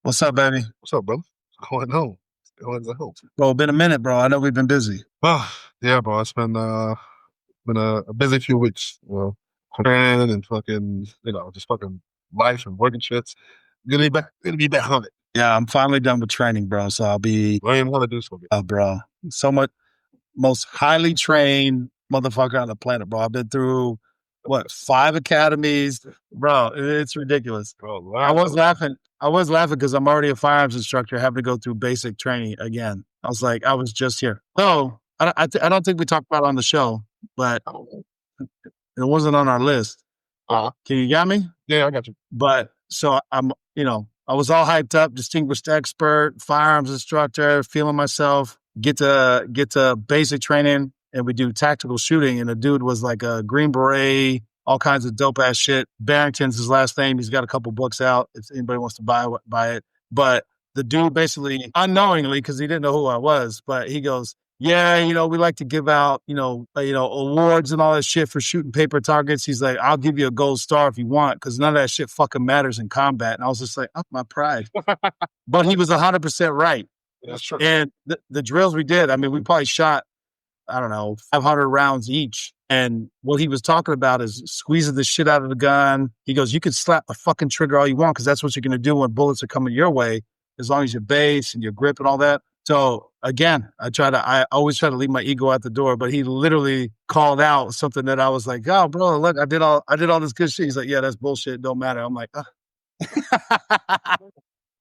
What's up, baby? What's up, brother? What's going on? What's going on? Bro, been a minute, bro. I know we've been busy. Oh, yeah, bro. It's been a busy few weeks. Training and fucking, just fucking life and working shits. Gonna be back on it. Yeah, I'm finally done with training, bro. So I'll be, Learning how to do something. bro, so much, most highly trained motherfucker on the planet, bro. I've been through, 5 academies? Bro, it's ridiculous. Bro, I was laughing because I'm already a firearms instructor having to go through basic training again. I was like, I was just here. So I don't think we talked about it on the show, but it wasn't on our list. Can you get me? Yeah, I got you. But so I'm, I was all hyped up, distinguished expert, firearms instructor, feeling myself, get to basic training, and we do tactical shooting. And the dude was like a Green Beret, all kinds of dope ass shit. Barrington's his last name. He's got a couple books out if anybody wants to buy it. But the dude basically unknowingly, because he didn't know who I was, but he goes, yeah, we like to give out, awards and all that shit for shooting paper targets. He's like, I'll give you a gold star if you want, because none of that shit fucking matters in combat. And I was just like, up my pride. But he was 100% right. That's true. And the drills we did, we probably shot, 500 rounds each. And what he was talking about is squeezing the shit out of the gun. He goes, you could slap the fucking trigger all you want, because that's what you're going to do when bullets are coming your way, as long as your base and your grip and all that. So again, I always try to leave my ego at the door, but he literally called out something that I was like, oh, bro, look, I did all this good shit. He's like, yeah, that's bullshit. It don't matter. I'm like,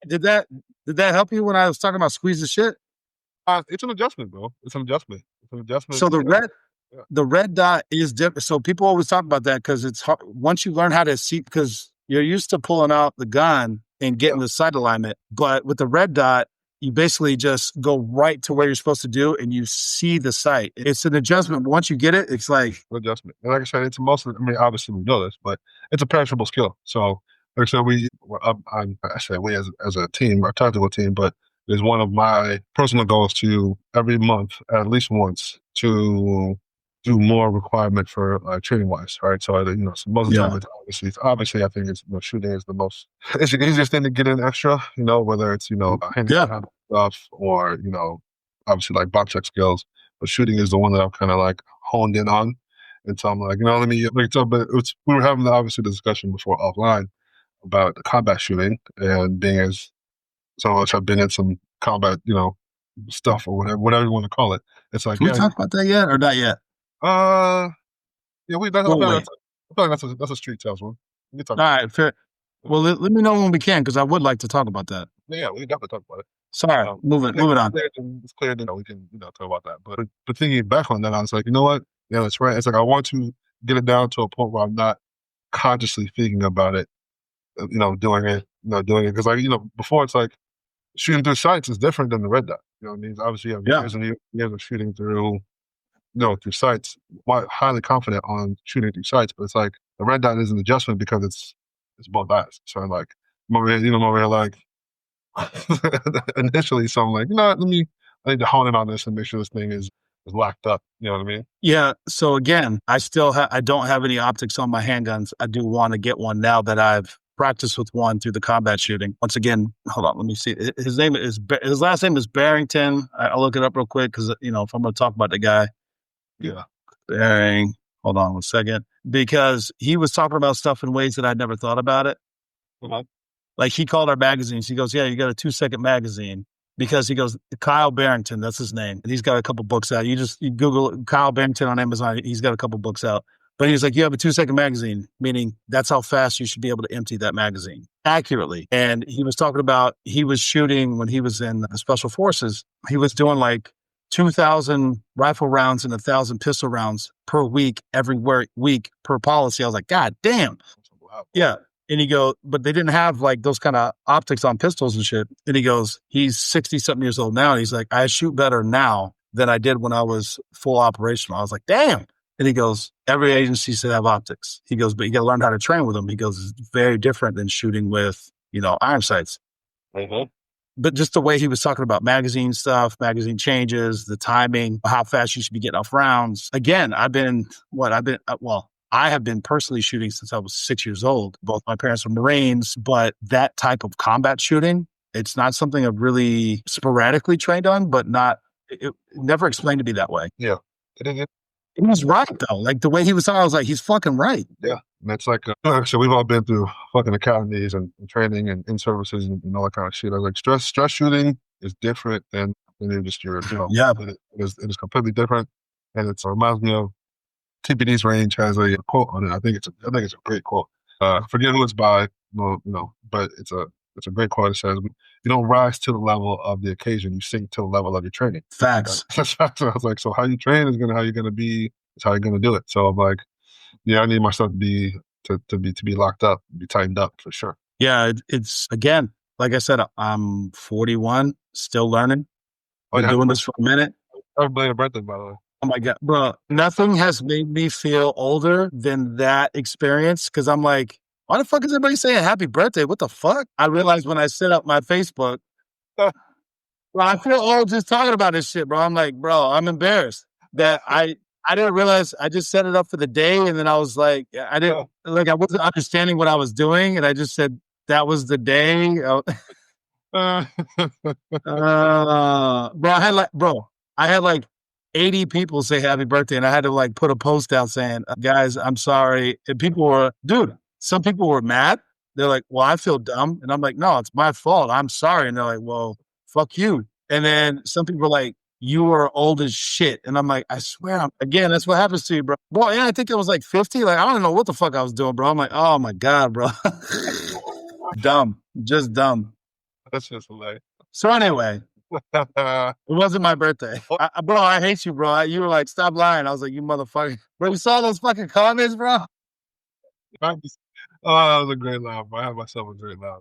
Did that help you when I was talking about squeeze the shit? It's an adjustment, bro. It's an adjustment. So the red dot is different. So people always talk about that because it's hard. Once you learn how to see, because you're used to pulling out the gun and getting the sight alignment, but with the red dot, you basically just go right to where you're supposed to do, and you see the sight. It's an adjustment. But once you get it, it's like an adjustment. And like I said, it's mostly. Obviously we know this, but it's a perishable skill. So, like I said, I say we as a team, our tactical team, but it's one of my personal goals to every month, at least once, to do more requirement for training wise, right? So, so most of the time, obviously, I think it's shooting is it's the easiest thing to get in extra, whether it's handicap stuff or obviously like box check skills, but shooting is the one that I'm kind of like honed in on, and so I'm like, let me but we were having obviously the discussion before offline about the combat shooting and being as so much I've been in some combat, stuff or whatever you want to call it. It's like, can we talk about that yet or not yet? Yeah, I feel like that's a street tales one. All right, fair. Well, let me know when we can, because I would like to talk about that. Yeah, we definitely talk about it. Sorry, move it on. It's clear that we can talk about that. But thinking back on that, I was like, you know what? Yeah, that's right. It's like I want to get it down to a point where I'm not consciously thinking about it, doing it, because before it's like shooting through sights is different than the red dot. It means obviously you have years and years of shooting through. Through sights, highly confident on shooting through sights, but it's like the red dot is an adjustment because it's both eyes. So I'm like, I'm over here like initially, so I'm like, I need to hone in on this and make sure this thing is locked up. You know what I mean? Yeah. So again, I don't have any optics on my handguns. I do want to get one now that I've practiced with one through the combat shooting. Once again, hold on, let me see. His last name is Barrington. I'll look it up real quick because if I'm going to talk about the guy. Yeah. Hold on 1 second. Because he was talking about stuff in ways that I'd never thought about it. Uh-huh. Like he called our magazines. He goes, yeah, you got a 2-second magazine. Because he goes, Kyle Barrington, that's his name. And he's got a couple books out. You Google Kyle Barrington on Amazon. He's got a couple books out. But he's like, you have a 2-second magazine, meaning that's how fast you should be able to empty that magazine accurately. And he was talking about, he was shooting when he was in the Special Forces. He was doing like 2,000 rifle rounds and 1,000 pistol rounds per week, every week per policy. I was like, God damn. Wow. Yeah. And he goes, but they didn't have like those kind of optics on pistols and shit. And he goes, he's 60 something years old now. And he's like, I shoot better now than I did when I was full operational. I was like, damn. And he goes, every agency should have optics. He goes, but you got to learn how to train with them. He goes, it's very different than shooting with, iron sights. Mm-hmm. But just the way he was talking about magazine stuff, magazine changes, the timing, how fast you should be getting off rounds. Again, I have been personally shooting since I was 6 years old. Both my parents were Marines, but that type of combat shooting It's not something I've really sporadically trained on, but it never explained to me that way. Yeah. It, He was right though. Like the way he was talking, I was like, he's fucking right. yeah. And that's like, so we've all been through fucking academies and training and in services and all that kind of shit. I was like, stress shooting is different than just your, Yeah. it is completely different. And it reminds me of TPD's range has a quote on it. I think it's a great quote. Forget who it's by, but it's a great quote. It says, "You don't rise to the level of the occasion; you sink to the level of your training." Facts. That's facts. I was like, so how you train is how you're gonna be. It's how you're gonna do it. So I'm like, yeah, I need myself to be locked up, be tightened up for sure. Yeah, it's again, like I said, I'm 41, still learning. Been doing this for a minute. Happy belated birthday, by the way. Oh my God, bro. Nothing has made me feel older than that experience. Cause I'm like, why the fuck is everybody saying happy birthday? What the fuck? I realized when I set up my Facebook, bro, I feel old just talking about this shit, bro. I'm like, bro, I'm embarrassed that I didn't realize I just set it up for the day. And then I was like, I wasn't understanding what I was doing. And I just said, that was the day. I had like 80 people say happy birthday, and I had to like put a post out saying, guys, I'm sorry. And some people were mad. They're like, well, I feel dumb. And I'm like, no, it's my fault. I'm sorry. And they're like, well, fuck you. And then some people were like, you are old as shit. And I'm like, I swear, again, that's what happens to you, bro. Well, yeah, I think it was like 50. Like, I don't know what the fuck I was doing, bro. I'm like, oh my God, bro. Dumb. Just dumb. That's just hilarious. So anyway, it wasn't my birthday. Bro, I hate you, bro. You were like, stop lying. I was like, you motherfucker. Bro, you saw those fucking comments, bro? Oh, that was a great laugh. I had myself a great laugh.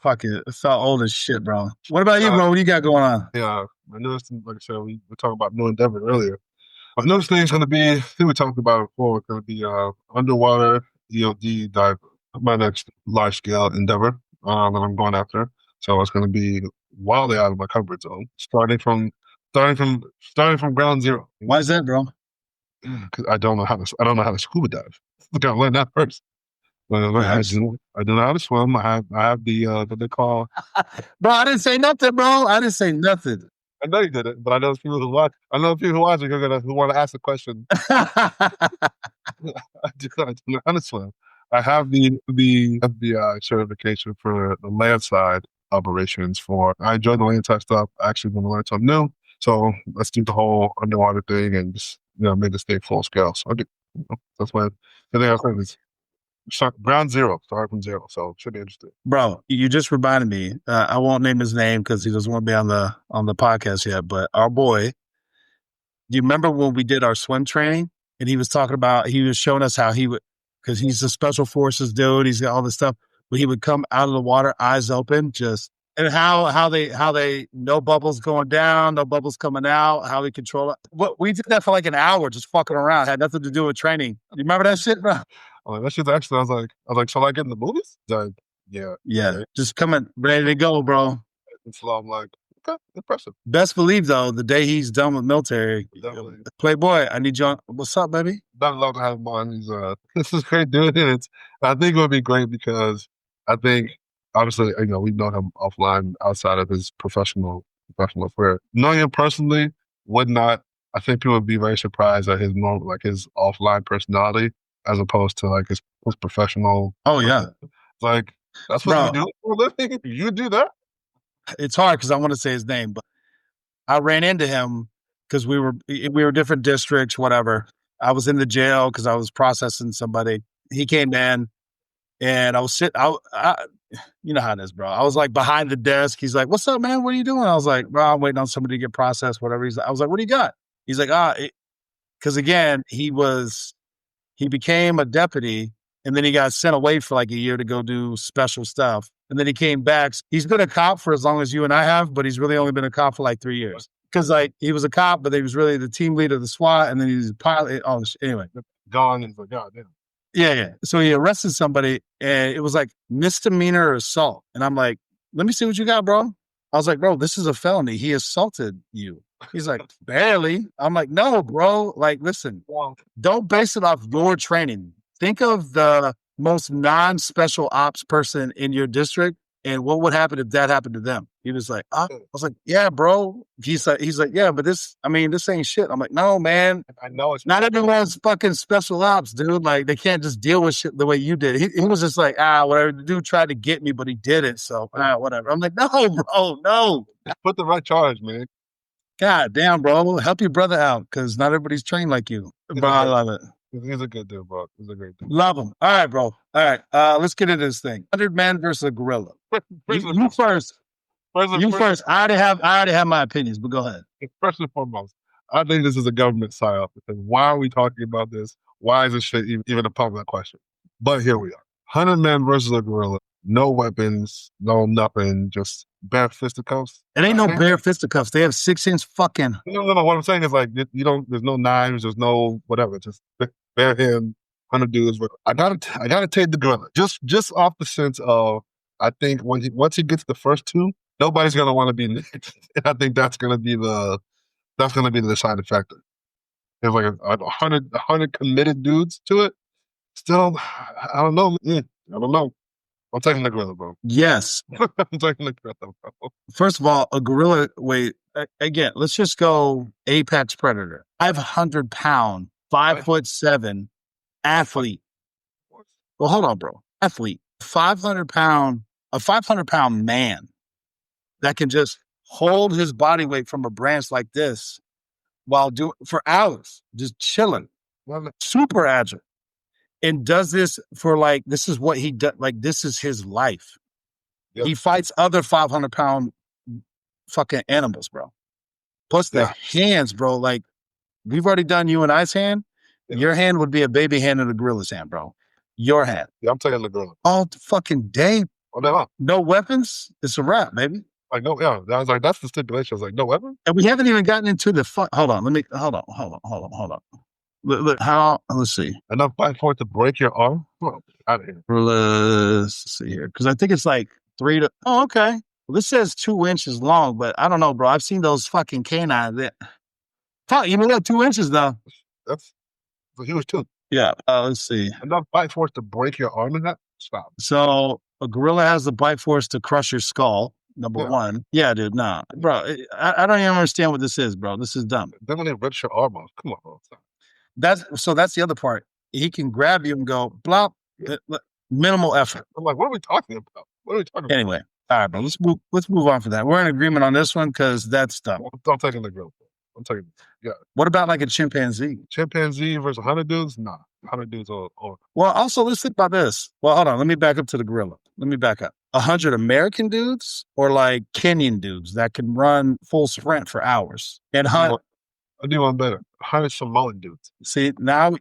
Fuck it. It felt old as shit, bro. What about you, bro? What do you got going on? Yeah, I noticed, like I said, we were talking about new endeavor earlier. I noticed thing's going to be, I think we talked about it before, it's going to be underwater EOD diver, my next large scale endeavor that I'm going after. So it's going to be wildly out of my comfort zone, starting from ground zero. Why is that, bro? Because I don't know how to scuba dive. I gotta learn that first. I do know how to swim. I have the what they call. Bro, I didn't say nothing, bro. I didn't say nothing. I know you did it, but I know people who watch. I know people who watch who want to ask the question. I do know how to swim. I have the FBI certification for the land side operations. I enjoy the land side stuff. I actually want to learn something new. So let's do the whole underwater thing and just make it stay full scale. So that's why the thing I think is ground zero, start from zero. So it should be interesting. Bro, you just reminded me. I won't name his name because he doesn't want to be on the podcast yet. But our boy, do you remember when we did our swim training and he was showing us how he would, because he's a special forces dude. He's got all this stuff. But he would come out of the water, eyes open, and how they no bubbles going down, no bubbles coming out, how we control it. We did that for like an hour, just fucking around. Had nothing to do with training. You remember that shit, bro? Oh, that shit's actually. I was like, shall I get in the movies? Like, yeah, just coming ready to go, bro. And so I'm like, okay, impressive. Best believe though, the day he's done with military, Playboy, I need you on. What's up, baby? I'd love to have him on. This is great, dude. And I think it would be great because I think, obviously, we've known him offline outside of his professional career. Knowing him personally I think people would be very surprised at his normal, like his offline personality as opposed to like his professional. Oh yeah. Like, that's what you do for a living? You do that? It's hard because I want to say his name, but I ran into him because we were different districts, whatever. I was in the jail because I was processing somebody. He came in and I was you know how it is, bro. I was like behind the desk. He's like, what's up, man? What are you doing? I was like, bro, I'm waiting on somebody to get processed, whatever. I was like, what do you got? He's like, because again, he became a deputy and then he got sent away for like a year to go do special stuff. And then he came back. He's been a cop for as long as you and I have, but he's really only been a cop for like 3 years. Because like he was a cop, but he was really the team leader of the SWAT, and then he was a pilot. Anyway. Gone and like, God damn. Yeah. So he arrested somebody and it was like misdemeanor assault. And I'm like, let me see what you got, bro. I was like, bro, this is a felony. He assaulted you. He's like, barely. I'm like, no, bro. Like, listen, don't base it off your training. Think of the most non-special ops person in your district And what would happen if that happened to them? He was like, I was like, yeah, bro. He's like, yeah, but this ain't shit. I'm like, no, man. I know it's Not everyone's fucking special ops, dude. Like, they can't just deal with shit the way you did. He was just like, whatever. The dude tried to get me, but he didn't. So, whatever. I'm like, no, bro, no. Put the right charge, man. God damn, bro. Help your brother out, because not everybody's trained like you. Bro, I love it. He's a good dude, bro. He's a great dude. Love him. All right, bro. All right. Let's get into this thing. 100 men versus a gorilla. You first. You first. I already have my opinions, but go ahead. First and foremost, I think this is a government psyop. Because why are we talking about this? Why is this shit even a public question? But here we are. 100 men versus a gorilla. No weapons, no nothing, just bare fisticuffs. It ain't no bare fisticuffs. They have 6-inch fucking. No. What I'm saying is like there's no knives, there's no whatever. Just bare hand, 100 dudes. I gotta take the gorilla just off the sense of I think once he gets the first two, nobody's gonna want to be next, and I think that's gonna be the deciding factor. There's like a 100 committed dudes to it. Still, I don't know. I don't know. I'm taking the gorilla, bro. Yes. I'm taking the gorilla, bro. First of all, a gorilla, again, let's just go apex predator. 500-pound, 5'7" athlete. Well, hold on, bro. Athlete. 500-pound man that can just hold his body weight from a branch like this while for hours, just chilling. Super agile. And does this for this is what he does. Like, this is his life. Yep. He fights other 500-pound fucking animals, bro. Plus the hands, bro. Like, we've already done you and I's hand. Yeah. Your hand would be a baby hand in a gorilla's hand, bro. Your hand. Yeah, I'm taking the gorilla. All fucking day. Oh, no weapons. It's a wrap, baby. Like, no, yeah. I was like, that's the stipulation. I was like, no weapon? And we haven't even gotten into the hold on. Look, let's see. Enough bite for it to break your arm? Oh, out of here. Let's see here. Because I think it's like 3 to... Oh, okay. Well, this says 2 inches long, but I don't know, bro. I've seen those fucking canines. Fuck, you mean that 2 inches, though? That's a huge tooth. Yeah. Let's see. Enough bite force to break your arm in that? Stop. So a gorilla has the bite force to crush your skull. Number one. Yeah, dude. Nah. Bro, I don't even understand what this is, bro. This is dumb. Then when they rip your arm off, come on, bro. Stop. That's the other part. He can grab you and go, blop, minimal effort. I'm like, what are we talking about? Anyway, all right, bro, let's move on from that. We're in agreement on this one because that's dumb. I'm taking the grill. I'm taking What about like a chimpanzee? Chimpanzee versus 100 dudes? Nah. 100 dudes are... Well, also, let's think about this. Well, hold on. Let me back up to the gorilla. Let me back up. 100 American dudes or like Kenyan dudes that can run full sprint for hours and hunt... I do one better. 100 Samoan dudes. See, now we're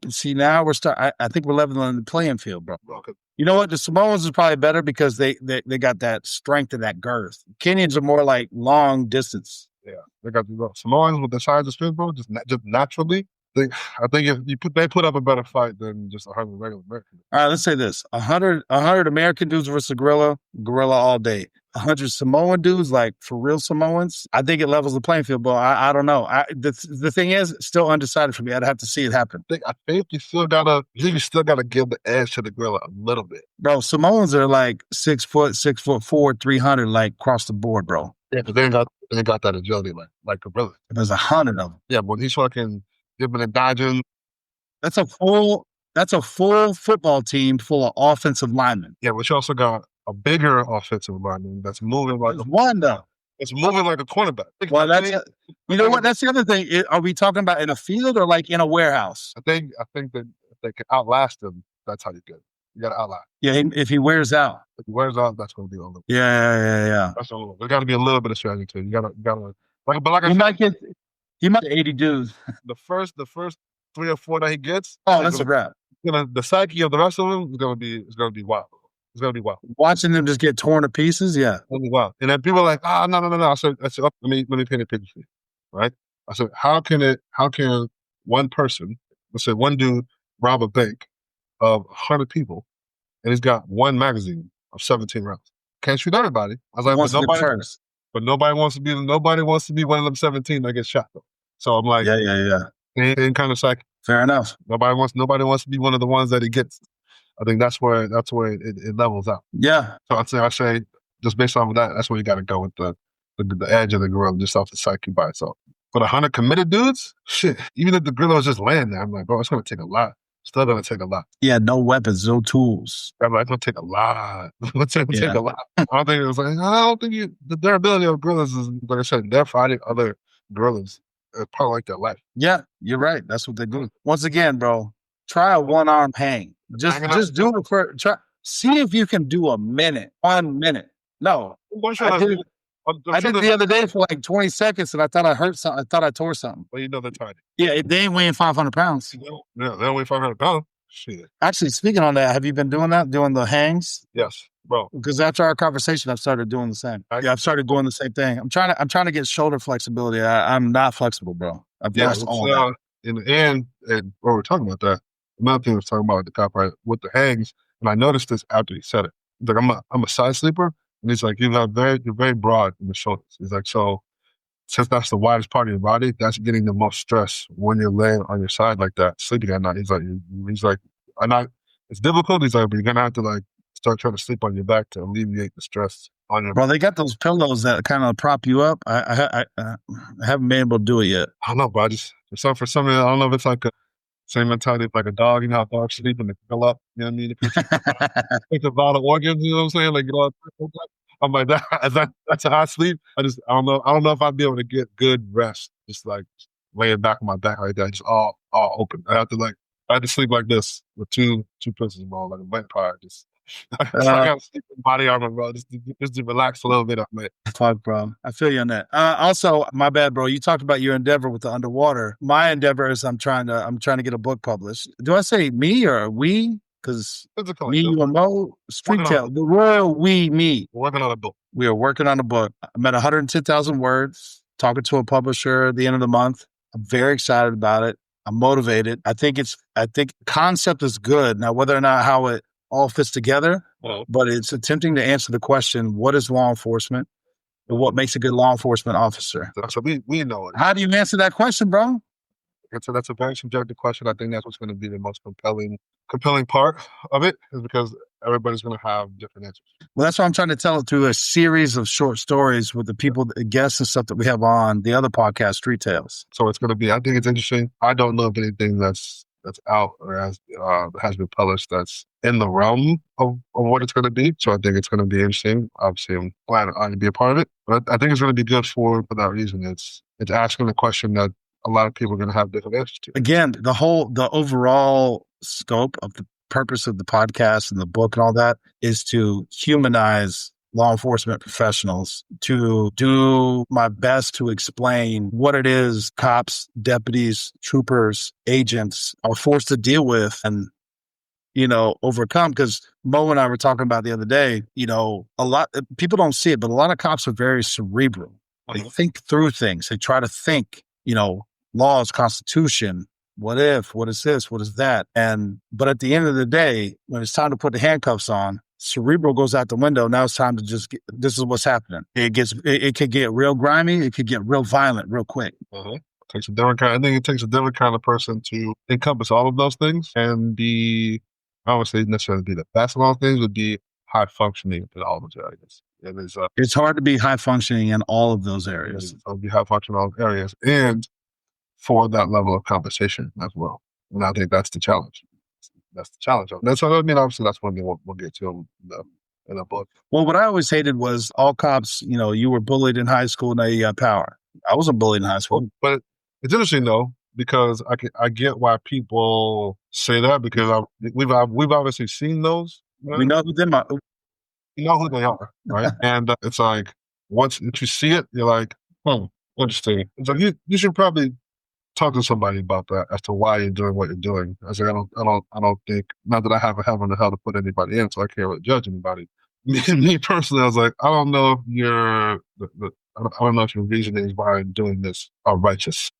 starting. I think we're leveling the playing field, bro. Okay. You know what? The Samoans is probably better because they got that strength and that girth. Kenyans are more like long distance. Yeah, they got the Samoans with the size of Smith, bro. Just naturally, I think if they put up a better fight than just 100 regular Americans. All right, let's say this: 100 American dudes versus a gorilla all day. 100 Samoan dudes, like for real Samoans, I think it levels the playing field, bro. I don't know. The thing is, it's still undecided for me. I'd have to see it happen. I think you still gotta give the edge to the gorilla a little bit, bro. Samoans are like 6 foot, 6'4", 300, like across the board, bro. Yeah, but they ain't got that agility like gorilla. There's 100 of them. Yeah, but he's fucking dipping and dodging. That's a full football team full of offensive linemen. Yeah, but you also got a bigger offensive lineman that's moving like one though. It's moving like a cornerback. Well, you know what? That's the other thing. Are we talking about in a field or like in a warehouse? I think that if they can outlast him, that's how you get it. You got to outlast. Yeah, if he wears out. If he wears out, that's going to be a little. Yeah. That's a little. There's got to be a little bit of strategy too. You got to like he might get 80 dudes. The first 3 or 4 that he gets. Oh, that's a wrap. The psyche of the rest of them is going to be wild. It's going to be wild. Watching them just get torn to pieces, yeah. It's going to be wild. And then people are like, no. I said, let me paint a picture for you, right? I said, how can one person, let's say one dude, rob a bank of 100 people, and he's got one magazine of 17 rounds? Can't shoot everybody. I was like, but nobody wants to be one of them 17 that gets shot though. So I'm like, yeah. Ain't kind of psych. Fair enough. Nobody wants to be one of the ones that he gets. I think that's where it levels out. Yeah. So I say just based off of that, that's where you got to go with the edge of the gorilla, just off the psyche by itself. But 100 committed dudes, shit, even if the gorilla was just laying there, I'm like, bro, it's going to take a lot. Still going to take a lot. Yeah, no weapons, no tools. I'm like, it's going to take a lot. It's going to take a lot. I don't think it was like, I don't think the durability of gorillas is, like I said, they're fighting other gorillas. It's probably like their life. Yeah, you're right. That's what they do. Once again, bro, try a one-arm hang. Just do it for, see if you can do a minute, 1 minute. No, I did it the other day for like 20 seconds and I thought I hurt something. I thought I tore something. Well, you know they're tiny. Yeah, they ain't weighing 500 pounds. Yeah, they don't weigh 500 pounds. Shit. Actually, speaking on that, have you been doing that? Doing the hangs? Yes, bro. Because after our conversation, I've started doing the same. I've started doing the same thing. I'm trying to get shoulder flexibility. I'm not flexible, bro. I've lost all that. In the end, and while we're talking about that, another thing I was talking about with the copyright with the hangs, and I noticed this after he said it. He's like, I'm a side sleeper, and he's like, you're very broad in the shoulders. He's like, so since that's the widest part of your body, that's getting the most stress when you're laying on your side like that, sleeping at night. He's like, I'm not. It's difficult. He's like, but you're gonna have to like start trying to sleep on your back to alleviate the stress on your. Bro, they got those pillows that kind of prop you up. I haven't been able to do it yet. I don't know, bro. For some reason, I don't know if it's like a same mentality like a dog. You know how dogs sleep and they fill up. You know what I mean? It's about organs. You know what I'm saying? Like, you know, I'm like that's how I sleep. I don't know. I don't know if I'd be able to get good rest, just like laying back on my back like that, just all open. I had to sleep like this with two pillows, bro, like a vampire. Just I gotta sleep in body armor, bro, just to relax a little bit. Fuck, bro. I feel you on that. Also, my bad, bro. You talked about your endeavor with the underwater. My endeavor is I'm trying to get a book published. Do I say me or we? Because me, you, and Mo, Street Tale, the royal we, me. We're working on a book. We are working on a book. I'm at 110,000 words. Talking to a publisher at the end of the month. I'm very excited about it. I'm motivated. I think concept is good. Now, whether or not how it all fits together, but it's attempting to answer the question, what is law enforcement and what makes a good law enforcement officer? So we know it. How do you answer that question, bro? So that's a very subjective question. I think that's what's going to be the most compelling part of it, is because everybody's going to have different answers. Well, that's why I'm trying to tell it through a series of short stories with the people, the guests and stuff that we have on the other podcast, Street Tales. So it's going to be, I think it's interesting. I don't know of anything that's out or has been published that's in the realm of what it's going to be. So I think it's going to be interesting. Obviously, I'm glad to be a part of it. But I think it's going to be good for that reason. It's asking a question that a lot of people are going to have different answers to. Again, the overall scope of the purpose of the podcast and the book and all that is to humanize law enforcement professionals, to do my best to explain what it is cops, deputies, troopers, agents are forced to deal with and, overcome. Because Mo and I were talking about the other day, a lot people don't see it, but a lot of cops are very cerebral. They think through things. They try to think, laws, constitution, what if, what is this, what is that? But at the end of the day, when it's time to put the handcuffs on, cerebral goes out the window. Now it's time to this is what's happening. It could get real grimy. It could get real violent real quick. I think it takes a different kind of person to encompass all of those things and I would say necessarily be the best of all things, would be high functioning in all those areas. It's hard to be high functioning in all of those areas. It'll be high functioning in all areas and for that level of compensation as well. And I think that's the challenge. That's the challenge. Obviously that's one thing we'll get to in the book. Well, what I always hated was all cops, you were bullied in high school, now you got power. I wasn't bullied in high school. But it's interesting though, because I get why people say that, because we've obviously seen those. Right? We know who them are. You know who they are, right? And it's like, once you see it, you're like, interesting. It's like, you should probably talk to somebody about that as to why you're doing what you're doing. I say, I don't think, not that I have a heaven or hell to put anybody in, so I can't really judge anybody. Me personally, I was like, I don't know if I don't know if your reasonings behind doing this are righteous.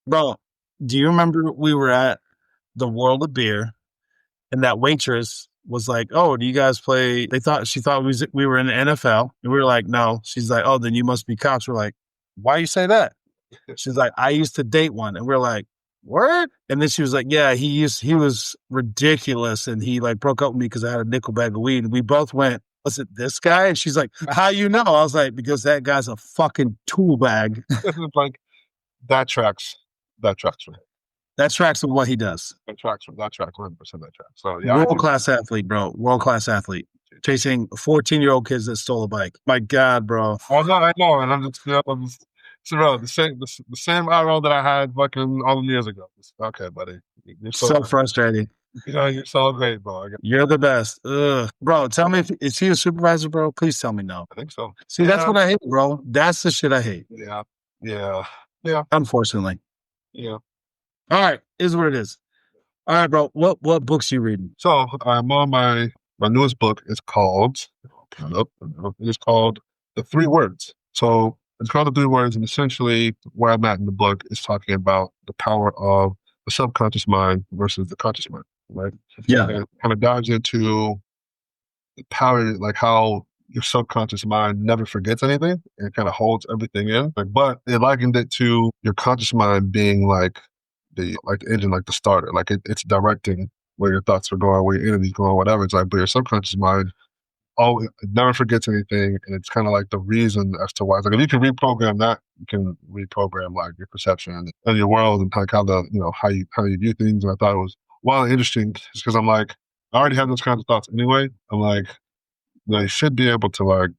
Bro, do you remember we were at the World of Beer and that waitress was like, oh, do you guys play? She thought we were in the NFL. And we were like, no. She's like, oh, then you must be cops. We're like, why you say that? She's like, I used to date one. And we're like, what? And then she was like, yeah, he was ridiculous. And he like broke up with me because I had a nickel bag of weed. And we both went, Was it this guy? And she's like, how you know? I was like, because that guy's a fucking tool bag. It's like, that tracks. That tracks for him. That tracks with what he does. That tracks 100% that tracks. So yeah, World class athlete, bro. World class athlete. Chasing 14-year-old kids that stole a bike. My God, bro. Oh no, I know, and so bro, the same eye roll that I had fucking all them years ago. Okay, buddy. You're So frustrating. you're so great, bro. You're the best. Ugh. Bro, tell me, is he a supervisor, bro? Please tell me no. I think so. See, that's what I hate, bro. That's the shit I hate. Yeah. Unfortunately. Yeah. All right, is what it is. All right, bro. What books you reading? So I'm on my newest book. It's called. It is called The Three Words. So it's called The Three Words, and essentially where I'm at in the book is talking about the power of the subconscious mind versus the conscious mind, right? Yeah. And it kind of dives into the power, like how your subconscious mind never forgets anything and kind of holds everything in. Like, but it likened it to your conscious mind being like the engine, like the starter. Like it's directing where your thoughts are going, where your energy's going, whatever. It's like, but your subconscious mind, it never forgets anything, and it's kind of like the reason as to why. It's like if you can reprogram that, you can reprogram like your perception and your world and like how how you view things. And I thought it was wildly interesting because I'm like, I already have those kinds of thoughts anyway. I'm like, you should be able to like,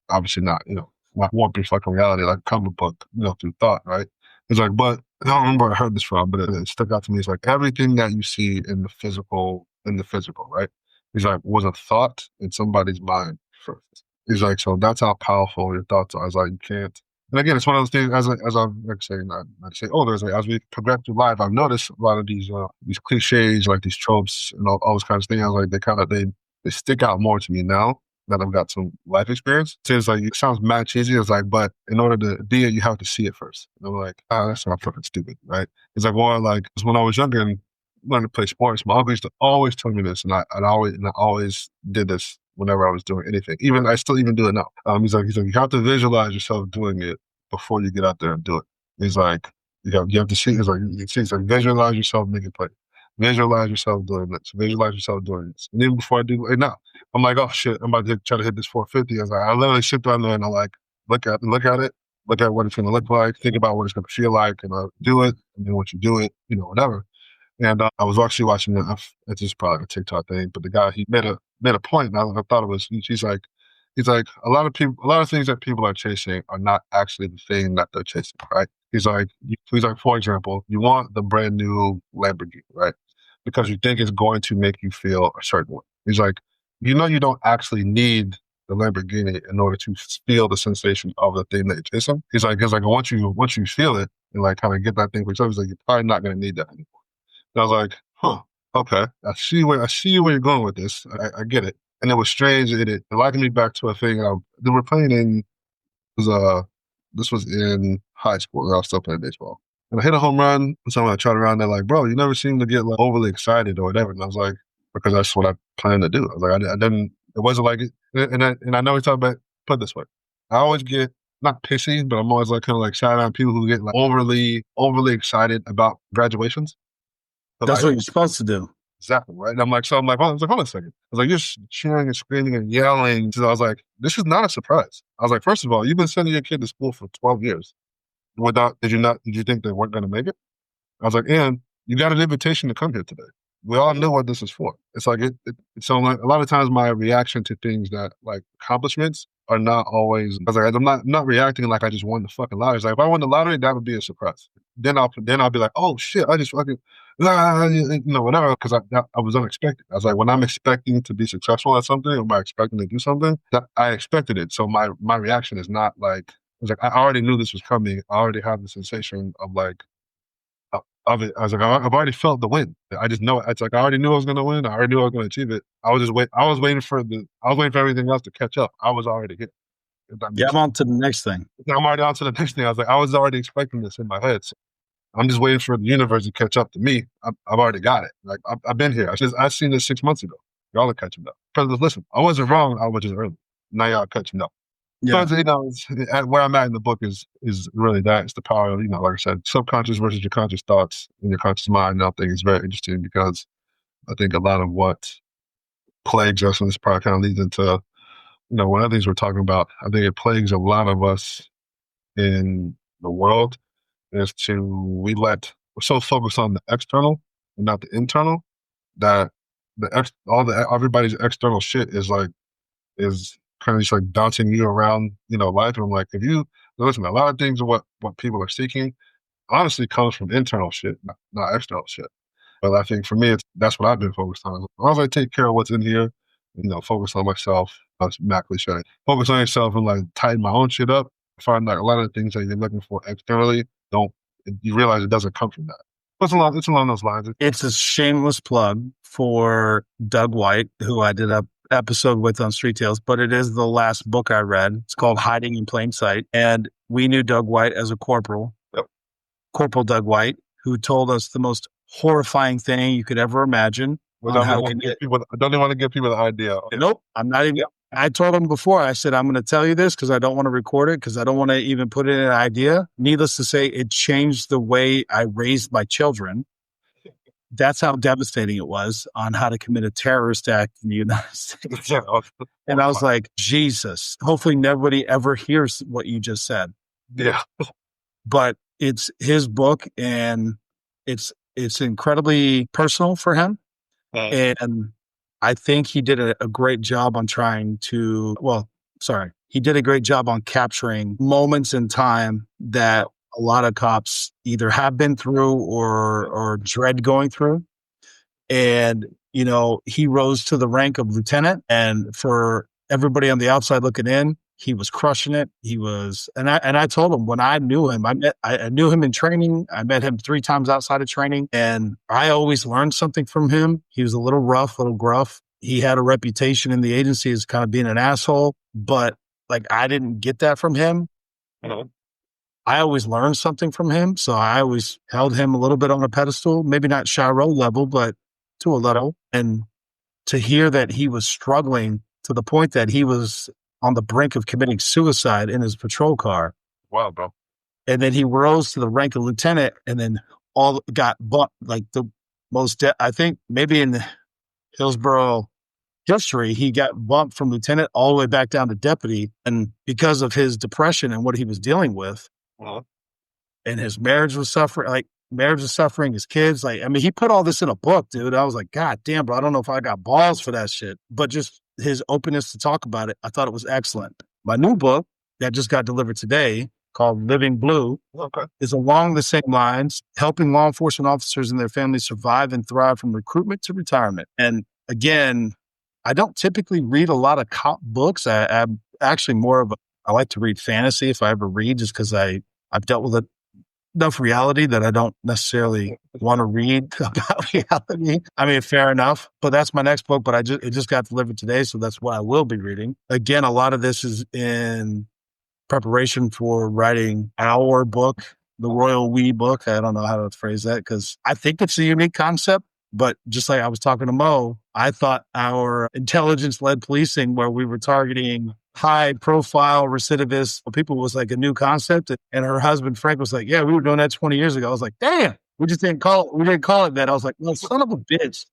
obviously not, not warp your fucking reality like a comic book, through thought, right? It's like, but I don't remember where I heard this from, but it stuck out to me. It's like everything that you see in the physical, right? He's like, was a thought in somebody's mind first. He's like, so that's how powerful your thoughts are. I was like, you can't. And again, it's one of those things. As I'm like saying, not say older, as we progress through life, I've noticed a lot of these cliches, like these tropes and all those kinds of things. I was like, they stick out more to me now that I've got some life experience. It's like, it sounds mad cheesy. It's like, but in order to be it, you have to see it first. And I'm like, that's not fucking stupid, right? It's like more like, cause when I was younger and learning to play sports, my uncle used to always tell me this, and I always did this whenever I was doing anything. I still even do it now. He's like, you have to visualize yourself doing it before you get out there and do it. He's like, you have to see. He's like, visualize yourself making play. Visualize yourself doing this. Visualize yourself doing this. And even before I do it now, I'm like, oh shit, I'm about to try to hit this 450. I was like, I literally sit down there and I like look at it, look at what it's going to look like, think about what it's going to feel like, and do it. And then once you do it, whatever. And I was actually watching it's just probably a TikTok thing, but the guy, he made a point, and I thought it was, he's like, a lot of things that people are chasing are not actually the thing that they're chasing, right? He's like, for example, you want the brand new Lamborghini, right? Because you think it's going to make you feel a certain way. He's like, you don't actually need the Lamborghini in order to feel the sensation of the thing that you're chasing. He's like, once you feel it and like kind of get that thing for yourself, he's like, you're probably not going to need that anymore. And I was like, okay, I see where you're going with this. I get it. And it was strange. It likened me back to a thing they were playing in. This was in high school. And I was still playing baseball, and I hit a home run. And someone I tried around. They're like, "Bro, you never seem to get like overly excited or whatever." And I was like, "Because that's what I plan to do." I was like, I didn't. It wasn't like it. And I know we talk about. Put it this way, I always get not pissy, but I'm always like kind of like shout out people who get like overly excited about graduations. But that's what you're supposed to do. Exactly, right? And I'm like, hold on a second. I was like, you're cheering and screaming and yelling. So I was like, this is not a surprise. I was like, first of all, you've been sending your kid to school for 12 years. Did you think they weren't going to make it? I was like, and you got an invitation to come here today. We all know what this is for. It's like, so like a lot of times my reaction to things that like accomplishments are not always, I was like, I'm not reacting like I just won the fucking lottery. It's like, if I won the lottery, that would be a surprise. Then I'll be like, oh shit, I just fucking, whatever, because I was unexpected. I was like, when I'm expecting to be successful at something, or am I expecting to do something, that I expected it. So my reaction is not like, it's like, I already knew this was coming. I already have the sensation of like, of it. I was like, I've already felt the win. I just know it. It's like, I already knew I was going to win. I already knew I was going to achieve it. I was waiting for everything else to catch up. I was already here. Yeah, I'm on to the next thing. I'm already on to the next thing. I was like, I was already expecting this in my head. So I'm just waiting for the universe to catch up to me. I've already got it. Like, I've been here. I've seen this 6 months ago. Y'all are catching up. Because listen, I wasn't wrong. I was just early. Now y'all catching up. Yeah. So, where I'm at in the book is really that. It's the power of, like I said, subconscious versus your conscious thoughts in your conscious mind. And I think it's very interesting because I think a lot of what plagues us, and this probably kind of leads into one of the things we're talking about, I think it plagues a lot of us in the world is we're so focused on the external and not the internal that everybody's external shit is kind of just like bouncing you around, life. And I'm like, if you listen, a lot of things of what people are seeking honestly comes from internal shit, not external shit. But I think for me, that's what I've been focused on. As long as I take care of what's in here, focus on myself. That's Mac cliche. Focus on yourself and like tighten my own shit up. I find like a lot of the things that you're looking for externally you realize it doesn't come from that. It's along those lines. It's a shameless plug for Doug White, who I did a episode with on Street Tales, but it is the last book I read. It's called Hiding in Plain Sight. And we knew Doug White as a corporal, Corporal Doug White, who told us the most horrifying thing you could ever imagine. I don't even want to give people the idea. Nope, I'm not even. I told him before, I said, I'm going to tell you this because I don't want to record it because I don't want to even put it in an idea. Needless to say, it changed the way I raised my children. That's how devastating it was on how to commit a terrorist act in the United States. And I was like, Jesus, hopefully nobody ever hears what you just said. Yeah. But it's his book and it's incredibly personal for him. And I think he did a great job on he did a great job on capturing moments in time that a lot of cops either have been through or dread going through. And, he rose to the rank of lieutenant, and for everybody on the outside looking in, he was crushing it. He was, and I told him when I knew him, I knew him in training. I met him 3 times outside of training, and I always learned something from him. He was a little rough, a little gruff. He had a reputation in the agency as kind of being an asshole, but like I didn't get that from him. I always learned something from him, so I always held him a little bit on a pedestal, maybe not Shiro level, but to a level. And to hear that he was struggling to the point that he was on the brink of committing suicide in his patrol car. Wow, bro. And then he rose to the rank of lieutenant and then all got bumped like the most, I think maybe in Hillsborough history, he got bumped from lieutenant all the way back down to deputy. And because of his depression and what he was dealing with, and his marriage was suffering, his kids, he put all this in a book, dude. I was like, God damn, bro, I don't know if I got balls for that shit. But just his openness to talk about it, I thought it was excellent. My new book that just got delivered today, called Living Blue, is along the same lines, helping law enforcement officers and their families survive and thrive from recruitment to retirement. And again, I don't typically read a lot of cop books. I'm actually I like to read fantasy if I ever read, just because I've dealt with enough reality that I don't necessarily want to read about reality. I mean, fair enough, but that's my next book, but it just got delivered today. So that's what I will be reading. Again, a lot of this is in preparation for writing our book, the Royal We book. I don't know how to phrase that because I think it's a unique concept, but just like I was talking to Mo, I thought our intelligence-led policing, where we were targeting high-profile recidivists, people, was like a new concept. And her husband Frank was like, "Yeah, we were doing that 20 years ago." I was like, "Damn, we didn't call it that." I was like, "Well, son of a bitch."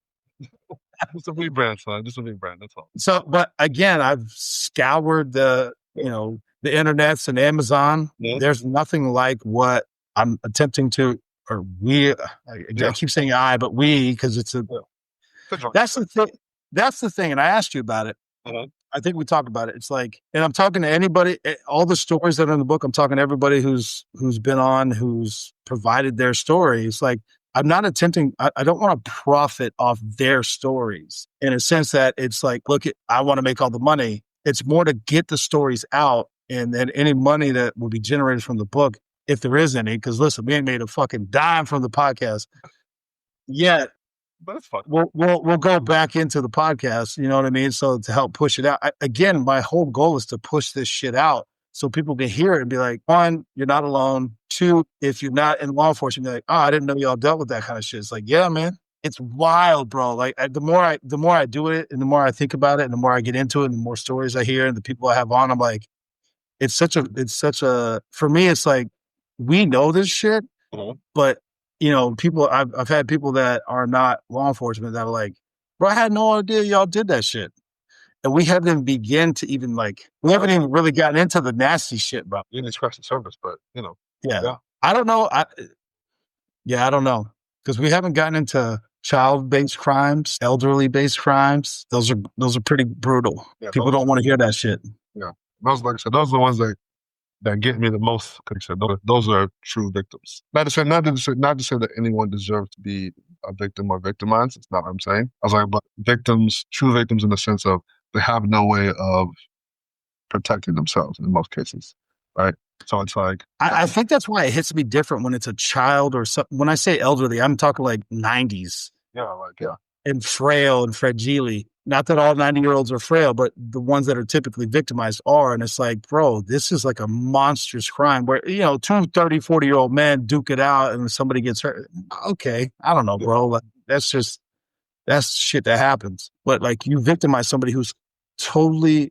It's a rebrand, son. Just a rebrand. That's all. So, but again, I've scoured the internets and Amazon. Yeah. There's nothing like what I'm attempting to, or we. I keep saying I, but we, because it's that's the thing. That's the thing. And I asked you about it. I think we talked about it. It's like, and I'm talking to anybody, all the stories that are in the book, I'm talking to everybody who's been on, who's provided their story. It's like, I'm not attempting, I don't want to profit off their stories in a sense that it's like, look, I want to make all the money. It's more to get the stories out, and then any money that will be generated from the book, if there is any, because listen, we ain't made a fucking dime from the podcast yet. But it's fun. We'll go back into the podcast, you know what I mean? So to help push it out. Again, my whole goal is to push this shit out so people can hear it and be like, 1, you're not alone. 2, if you're not in law enforcement, you're like, oh, I didn't know y'all dealt with that kind of shit. It's like, yeah, man, it's wild, bro. Like the more I do it and the more I think about it and the more I get into it and the more stories I hear and the people I have on, I'm like, it's such a, for me, it's like, we know this shit, but people, I've had people that are not law enforcement that are like, bro, I had no idea y'all did that shit. And we haven't even begun to even we haven't even really gotten into the nasty shit, bro. You didn't scratch the surface, but Yeah. I don't know. I don't know. Because we haven't gotten into child-based crimes, elderly-based crimes. Those are pretty brutal. Yeah, People don't want to hear that shit. Yeah. Those, like I said, those are the ones that get me the most. Because those are true victims. Not to say that anyone deserves to be a victim or victimized. It's not what I'm saying. I was like, but victims, true victims, in the sense of they have no way of protecting themselves in most cases, right? So it's like I think that's why it hits me different when it's a child or something. When I say elderly, I'm talking like 90s. Yeah. And frail and fragile. Not that all 90-year-olds are frail, but the ones that are typically victimized are. And it's like, bro, this is like a monstrous crime where, two 30, 40-year-old men duke it out and somebody gets hurt. Okay. I don't know, bro. Like, that's shit that happens. But like, you victimize somebody who's totally,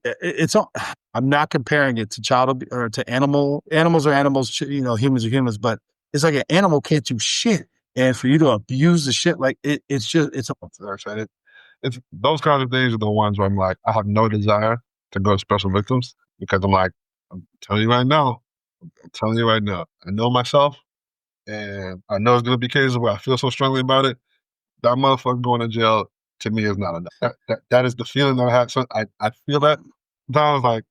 I'm not comparing it to child or to animals are animals, humans are humans, but it's like an animal can't do shit. And for you to abuse the shit, like it's those kinds of things are the ones where I'm like, I have no desire to go to special victims, because I'm telling you right now, I know myself, and I know it's going to be cases where I feel so strongly about it. That motherfucker going to jail, to me, is not enough. That is the feeling that I have. So I feel that. I was like,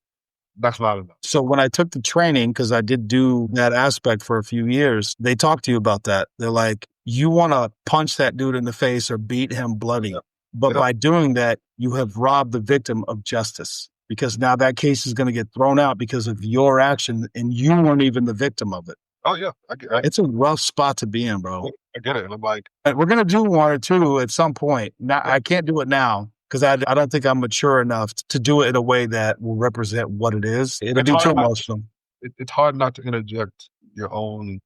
that's not enough. So when I took the training, because I did do that aspect for a few years, they talk to you about that. They're like, you want to punch that dude in the face or beat him bloody. Yeah. But by doing that, you have robbed the victim of justice, because now that case is going to get thrown out because of your action, and you weren't even the victim of it. Oh, yeah. It's a rough spot to be in, bro. I get it. And I'm like, we're going to do one or two at some point. Now, I can't do it now, because I don't think I'm mature enough to do it in a way that will represent what it is. It'll be too emotional. It's hard not to interject your own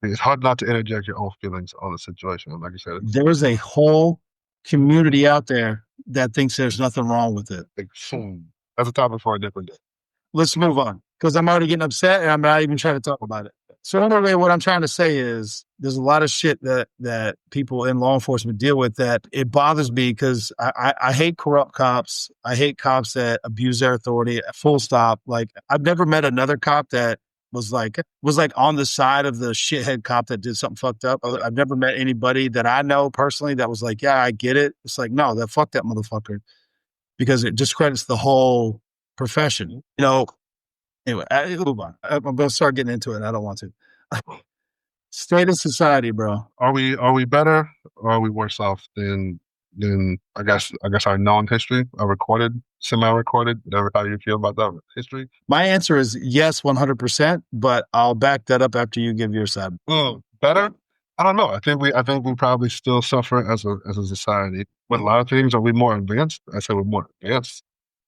feelings on the situation. Like I said, there's a whole community out there that thinks there's nothing wrong with it. That's a topic for a different day. Let's move on, because I'm already getting upset and I'm not even trying to talk about it. So anyway, what I'm trying to say is there's a lot of shit that people in law enforcement deal with that it bothers me, because I hate corrupt cops. I hate cops that abuse their authority, full stop. Like, I've never met another cop that was like on the side of the shithead cop that did something fucked up. I've never met anybody that I know personally that was like, yeah, I get it. It's like, no, fuck that motherfucker, because it discredits the whole profession. Anyway, move on. I'm going to start getting into it. I don't want to. State of society, bro. Are we better, or are we worse off than I guess our known history, our recorded, semi-recorded, whatever, how you feel about that history? My answer is yes, 100%, but I'll back that up after you give your side. Better? I don't know. I think we probably still suffer as a society. With a lot of things, are we more advanced? I say we're more advanced,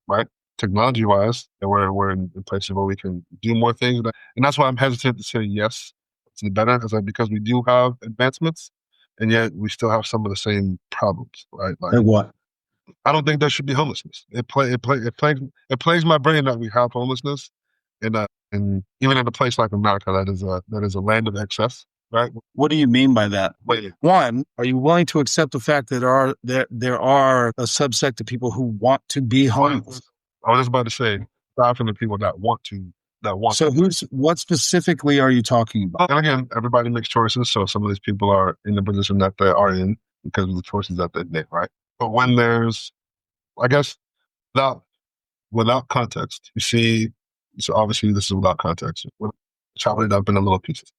right? Technology-wise, and we're in places where we can do more things. And that's why I'm hesitant to say yes, it's better, because we do have advancements, and yet we still have some of the same problems, right? Like what? I don't think there should be homelessness. It plays my brain that we have homelessness, and even in a place like America, that is a land of excess, right? What do you mean by that? One, are you willing to accept the fact that there are a subsect of people who want to be homeless? I was just about to say, aside from the people that want to. So what specifically are you talking about? And again, everybody makes choices. So some of these people are in the position that they are in because of the choices that they make, right? But when there's, I guess, without context, you see, so obviously this is without context. We're chopping it up in a little pieces.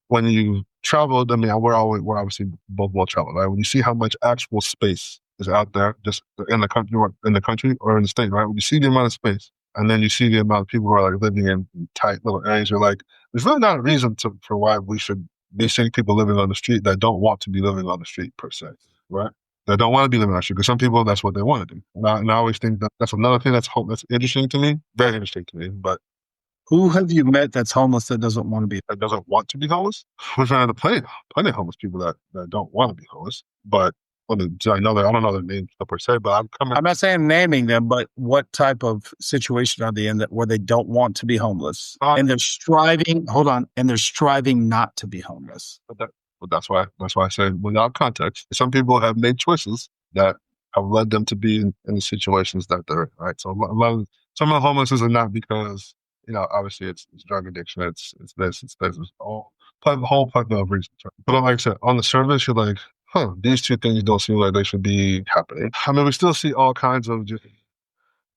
When you traveled, I mean, we're obviously both well traveled, right? When you see how much actual space is out there, just in the country or in the state, right? When you see the amount of space, and then you see the amount of people who are like living in tight little areas, you're like, there's really not a reason for why we should be seeing people living on the street that don't want to be living on the street per se, right? That don't want to be living on the street, because some people, that's what they want to do. And I always think that's another thing that's interesting to me, very interesting to me. But who have you met that's homeless that doesn't want to be? That doesn't want to be homeless? We've had plenty of homeless people that don't want to be homeless, but I don't know their names per se, but I'm not saying naming them, but what type of situation are they in where they don't want to be homeless? And they're striving not to be homeless. But that's why I said without context. Some people have made choices that have led them to be in the situations that they're in, right? So some of the homelessness are not because, obviously it's drug addiction, it's this, it's all whole plethora of reasons. Right? But like I said, on the surface, you're like, these two things don't seem like they should be happening. I mean, we still see all kinds of just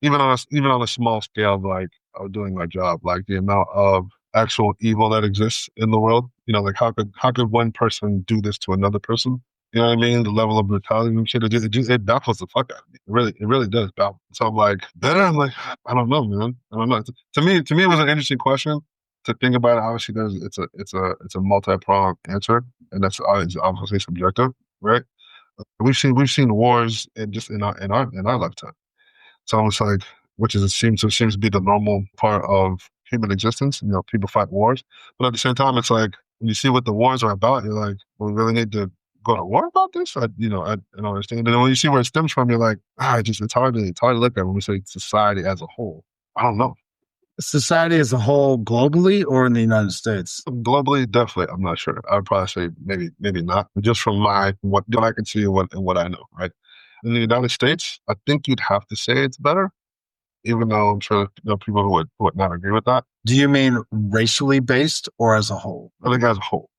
even on a small scale of like of doing my job, like the amount of actual evil that exists in the world. Like how could one person do this to another person? You know what I mean? The level of brutality and shit, it baffles the fuck out of me. It really does baffle. So I'm like, better. I'm like, I don't know, man. I don't know. To me, it was an interesting question to think about. It. Obviously, it's a multi-pronged answer, and that's obviously subjective, right? We've seen wars in our lifetime. So it's like, seems to be the normal part of human existence. People fight wars, but at the same time, it's like when you see what the wars are about, you're like, well, we really need to go to war about this. I don't understand. And then when you see where it stems from, you're like, it's hard to look at when we say society as a whole. I don't know. Society as a whole, globally or in the United States? Globally, definitely, I'm not sure. I would probably say maybe not. Just from what I can see and what I know, right? In the United States, I think you'd have to say it's better, even though I'm sure people who would not agree with that. Do you mean racially based or as a whole? I think as a whole,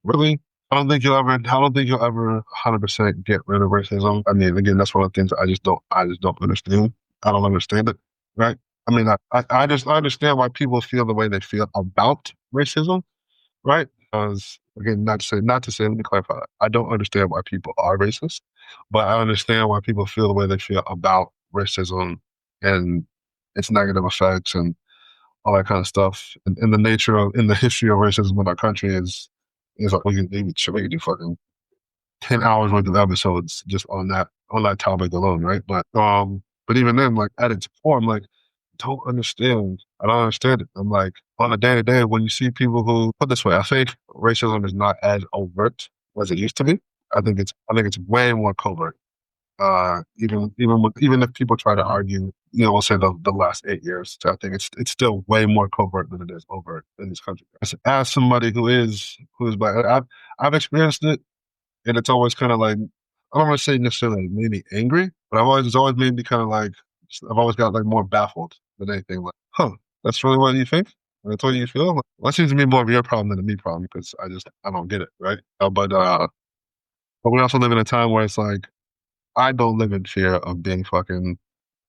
really, I don't think you'll ever 100% get rid of racism. I mean, again, that's one of the things I just don't understand. I don't understand it, right? I mean, I understand why people feel the way they feel about racism, right? Because again, not to say, let me clarify that. I don't understand why people are racist, but I understand why people feel the way they feel about racism and its negative effects and all that kind of stuff. And the history of racism in our country is like we can do fucking 10 hours worth of episodes just on that topic alone, right? But even then, like at its core, I'm like, I don't understand it. I'm like, on a day to day, when you see people who put it this way, I think racism is not as overt as it used to be. I think it's way more covert. Even if people try to argue, we'll say the last 8 years, so I think it's still way more covert than it is overt in this country. As somebody who is black, I've experienced it, and it's always kind of like, I don't want to say necessarily made me angry, but it's always made me kind of like, I've always got like more baffled than anything. Like, that's really what you think? That's what you feel? Like, well, that seems to be more of your problem than a me problem because I don't get it, right? But we also live in a time where it's like, I don't live in fear of being fucking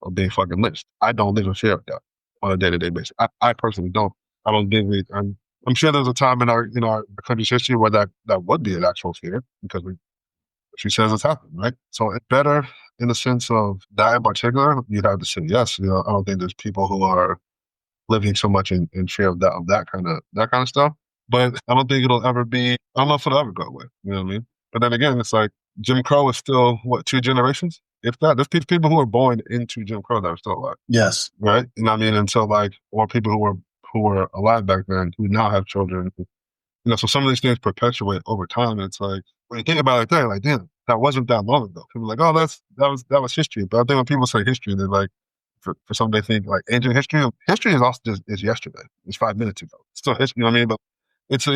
lynched. I don't live in fear of that on a day-to-day basis. I personally don't. I don't think I'm sure there's a time in our country's history where that would be an actual fear because she says it's happened, right? So it's better in the sense of that in particular. You'd have to say yes. I don't think there's people who are living so much in fear of that kind of stuff. But I don't think it'll ever be. I don't know if it'll ever go away. You know what I mean? But then again, it's like Jim Crow is still what 2 generations, if that. There's people who were born into Jim Crow that are still alive, Yes. right? You know what I mean? And so like, or people who were alive back then who now have children. So some of these things perpetuate over time. And it's like when you think about it like that, you're like, damn, that wasn't that long ago. People are like, oh, that was history. But I think when people say history, they're like, for some they think like ancient history. History is also just is yesterday. It's 5 minutes ago. It's still history. You know what I mean? But it's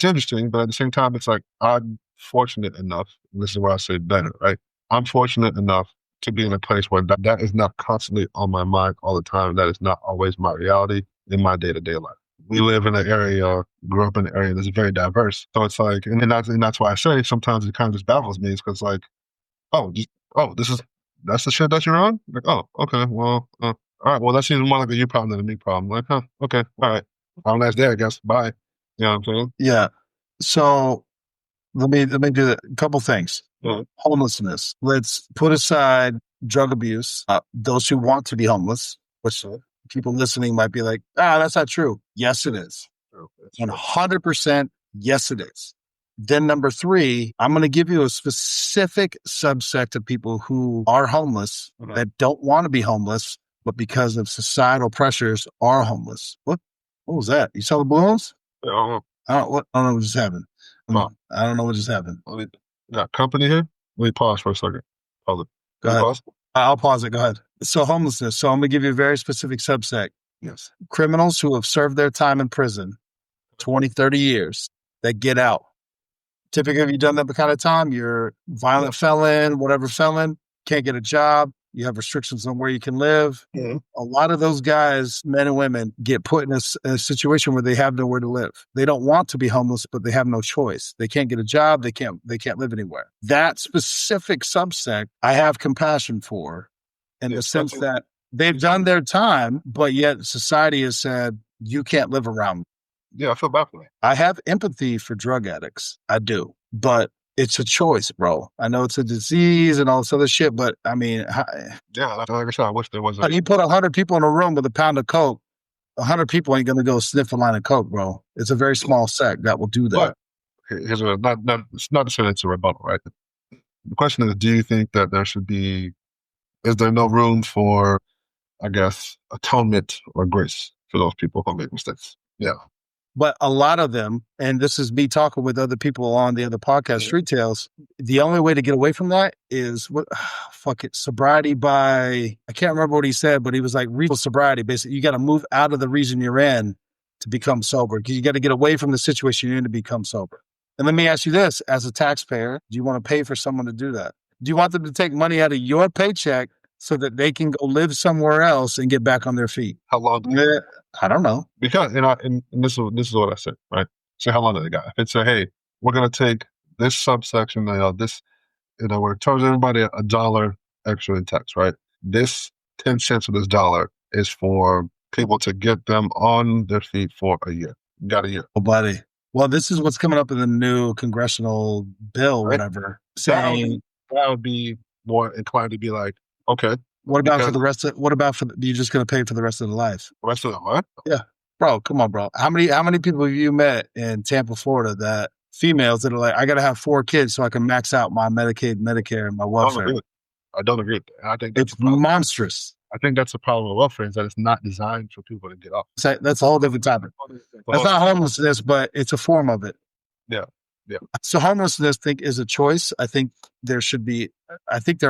interesting. But at the same time, it's like I'm fortunate enough. And this is where I say better, right? I'm fortunate enough to be in a place where that is not constantly on my mind all the time. That is not always my reality in my day-to-day life. We live in an area, grew up in an area that's very diverse. So it's like, and that's why I say sometimes it kind of just baffles me. It's because like, that's the shit that you're on? Like, oh, okay, well, all right, well, that seems more like a you problem than a me problem. Like, okay, all right. Have a nice day, I guess. Bye. You know what I'm saying? Yeah. So let me do a couple things. Mhm. Homelessness. Let's put aside drug abuse. Those who want to be homeless, which people listening might be like, that's not true. Yes, it is. True. That's true. 100%. Yes, it is. Then number 3, I'm going to give you a specific subset of people who are homeless that don't want to be homeless, but because of societal pressures are homeless. What was that? You saw the balloons? Yeah, I don't know what just happened. No. I don't know what just happened. we got company here. Let me pause for a second. Pause it. Go ahead. Pause? I'll pause it. Go ahead. So homelessness. So I'm going to give you a very specific subset. Yes. Criminals who have served their time in prison, 20, 30 years, that get out. Typically, if you've done that kind of time, you're violent felon, whatever felon, can't get a job, you have restrictions on where you can live. Mhm. A lot of those guys, men and women, get put in a situation where they have nowhere to live. They don't want to be homeless, but they have no choice. They can't get a job. They can't live anywhere. That specific subsect, I have compassion for, in the sense that they've done their time, but yet society has said, you can't live around me. Yeah, I feel bad for that. I have empathy for drug addicts. I do. But it's a choice, bro. I know it's a disease and all this other shit, but I mean, Yeah, like I said, I wish there was a. you put 100 people in a room with a pound of coke, 100 people ain't going to go sniff a line of coke, bro. It's a very small sect that will do that. But here's it's not to say it's a rebuttal, right? The question is, do you think that is there no room for, I guess, atonement or grace for those people who make mistakes? Yeah. But a lot of them, and this is me talking with other people on the other podcast, Street Tales, the only way to get away from that is sobriety by, I can't remember what he said, but he was like real sobriety. Basically, you got to move out of the region you're in to become sober, because you got to get away from the situation you're in to become sober. And let me ask you this, as a taxpayer, do you want to pay for someone to do that? Do you want them to take money out of your paycheck so that they can go live somewhere else and get back on their feet? How long? I don't know. Because and this is what I said, right? So how long do they got? If it say, hey, we're gonna take this subsection, we're charging everybody $1 extra in tax, right? This 10 cents of this dollar is for people to get them on their feet for a year. You got a year. Oh, buddy. Well, this is what's coming up in the new congressional bill, Right. whatever, saying that would be more inclined to be like, okay. What about for the rest of? What about for? You're just going to pay for the rest of the life? The rest of them, what? Yeah, bro. Come on, bro. How many people have you met in Tampa, Florida, that females that are like, I got to have 4 kids so I can max out my Medicaid, Medicare, and my welfare? I don't agree with that. I think it's monstrous. I think that's the problem with welfare, is that it's not designed for people to get off. That's a whole different topic. That's not homelessness, but it's a form of it. Yeah. Yeah. So homelessness, I think, is a choice. I think there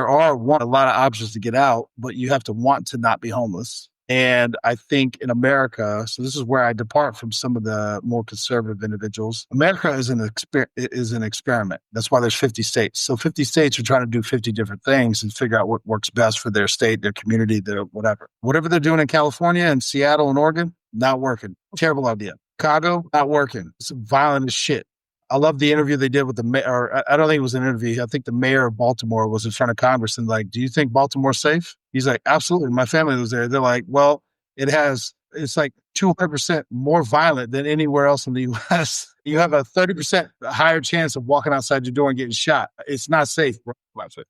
are a lot of options to get out, but you have to want to not be homeless. And I think in America, so this is where I depart from some of the more conservative individuals. America is an experiment. That's why there's 50 states. So 50 states are trying to do 50 different things and figure out what works best for their state, their community, their whatever. Whatever they're doing in California and Seattle and Oregon, not working. Terrible idea. Chicago, not working. It's violent as shit. I love the interview they did with the mayor. I don't think it was an interview. I think the mayor of Baltimore was in front of Congress and like, do you think Baltimore's safe? He's like, absolutely. My family was there. They're like, well, it's like 200% more violent than anywhere else in the U.S. You have a 30% higher chance of walking outside your door and getting shot. It's not safe, bro. Not safe.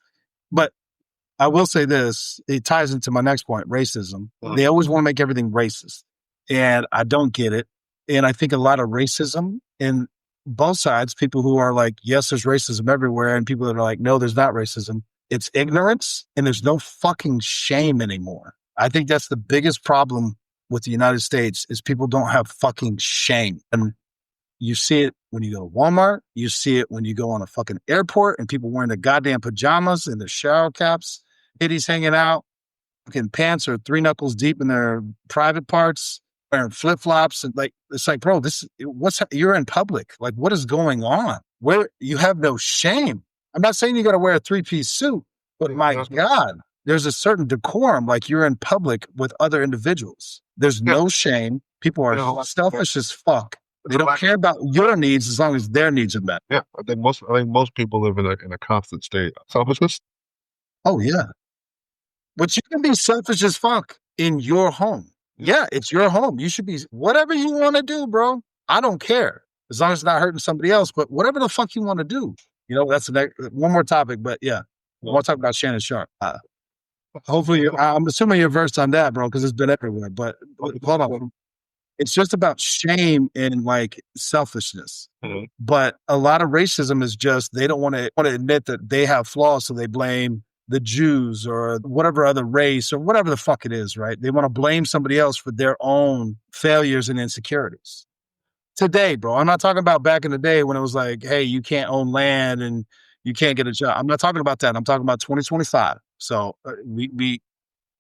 But I will say this, it ties into my next point, racism. They always want to make everything racist. And I don't get it. And I think a lot of racism in both sides, people who are like, yes, there's racism everywhere, and people that are like, no, there's not racism. It's ignorance, and there's no fucking shame anymore. I think that's the biggest problem with the United States, is people don't have fucking shame. And you see it when you go to Walmart. You see it when you go on a fucking airport and people wearing the goddamn pajamas and their shower caps, titties hanging out, fucking pants are 3 knuckles deep in their private parts, wearing flip-flops. And like, it's like, bro, you're in public. Like, what is going on? Where you have no shame. I'm not saying you got to wear a 3-piece suit, but my God, there's a certain decorum. Like, you're in public with other individuals. There's no shame. People are selfish as fuck. They don't care about your needs as long as their needs are met. Yeah, I think most people live in a constant state of selfishness. Oh yeah, but you can be selfish as fuck in your home. Yeah, it's your home. You should be whatever you want to do, bro. I don't care as long as it's not hurting somebody else. But whatever the fuck you want to do, that's the next one more topic. But yeah, I want to talk about Shannon Sharp. Hopefully, I'm assuming you're versed on that, bro, because it's been everywhere. But hold on. It's just about shame and like selfishness. Mm-hmm. But a lot of racism is just, they don't want to admit that they have flaws. So they blame the Jews or whatever other race or whatever the fuck it is, right? They want to blame somebody else for their own failures and insecurities. Today, bro, I'm not talking about back in the day when it was like, hey, you can't own land and you can't get a job. I'm not talking about that. I'm talking about 2025. So we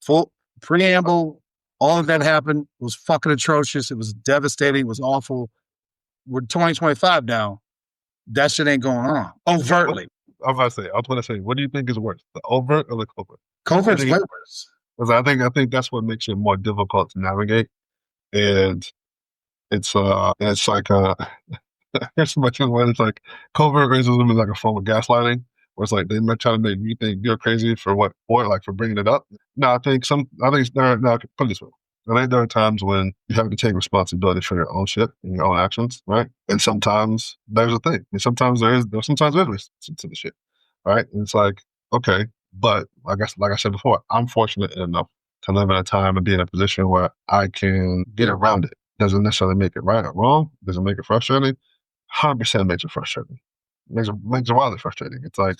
full preamble. All of that happened. It was fucking atrocious. It was devastating. It was awful. We're 2025 now. That shit ain't going on overtly. I was going to say, what do you think is worse, the overt or the covert? I Covert's think, way worse. because I think that's what makes it more difficult to navigate, and it's like here's so much when it's like covert racism is like a form of gaslighting, where it's like they might try to make you think you're crazy for what, or like for bringing it up. No, I think there. No, put it this way. I think there are times when you have to take responsibility for your own shit and your own actions, right? And sometimes there's a thing, and sometimes there's resistance to the shit, right? And it's like, okay, but like I said before, I'm fortunate enough to live in a time and be in a position where I can get around it. Doesn't necessarily make it right or wrong. Doesn't make it frustrating. 100% makes it frustrating. Makes it wildly frustrating. It's like,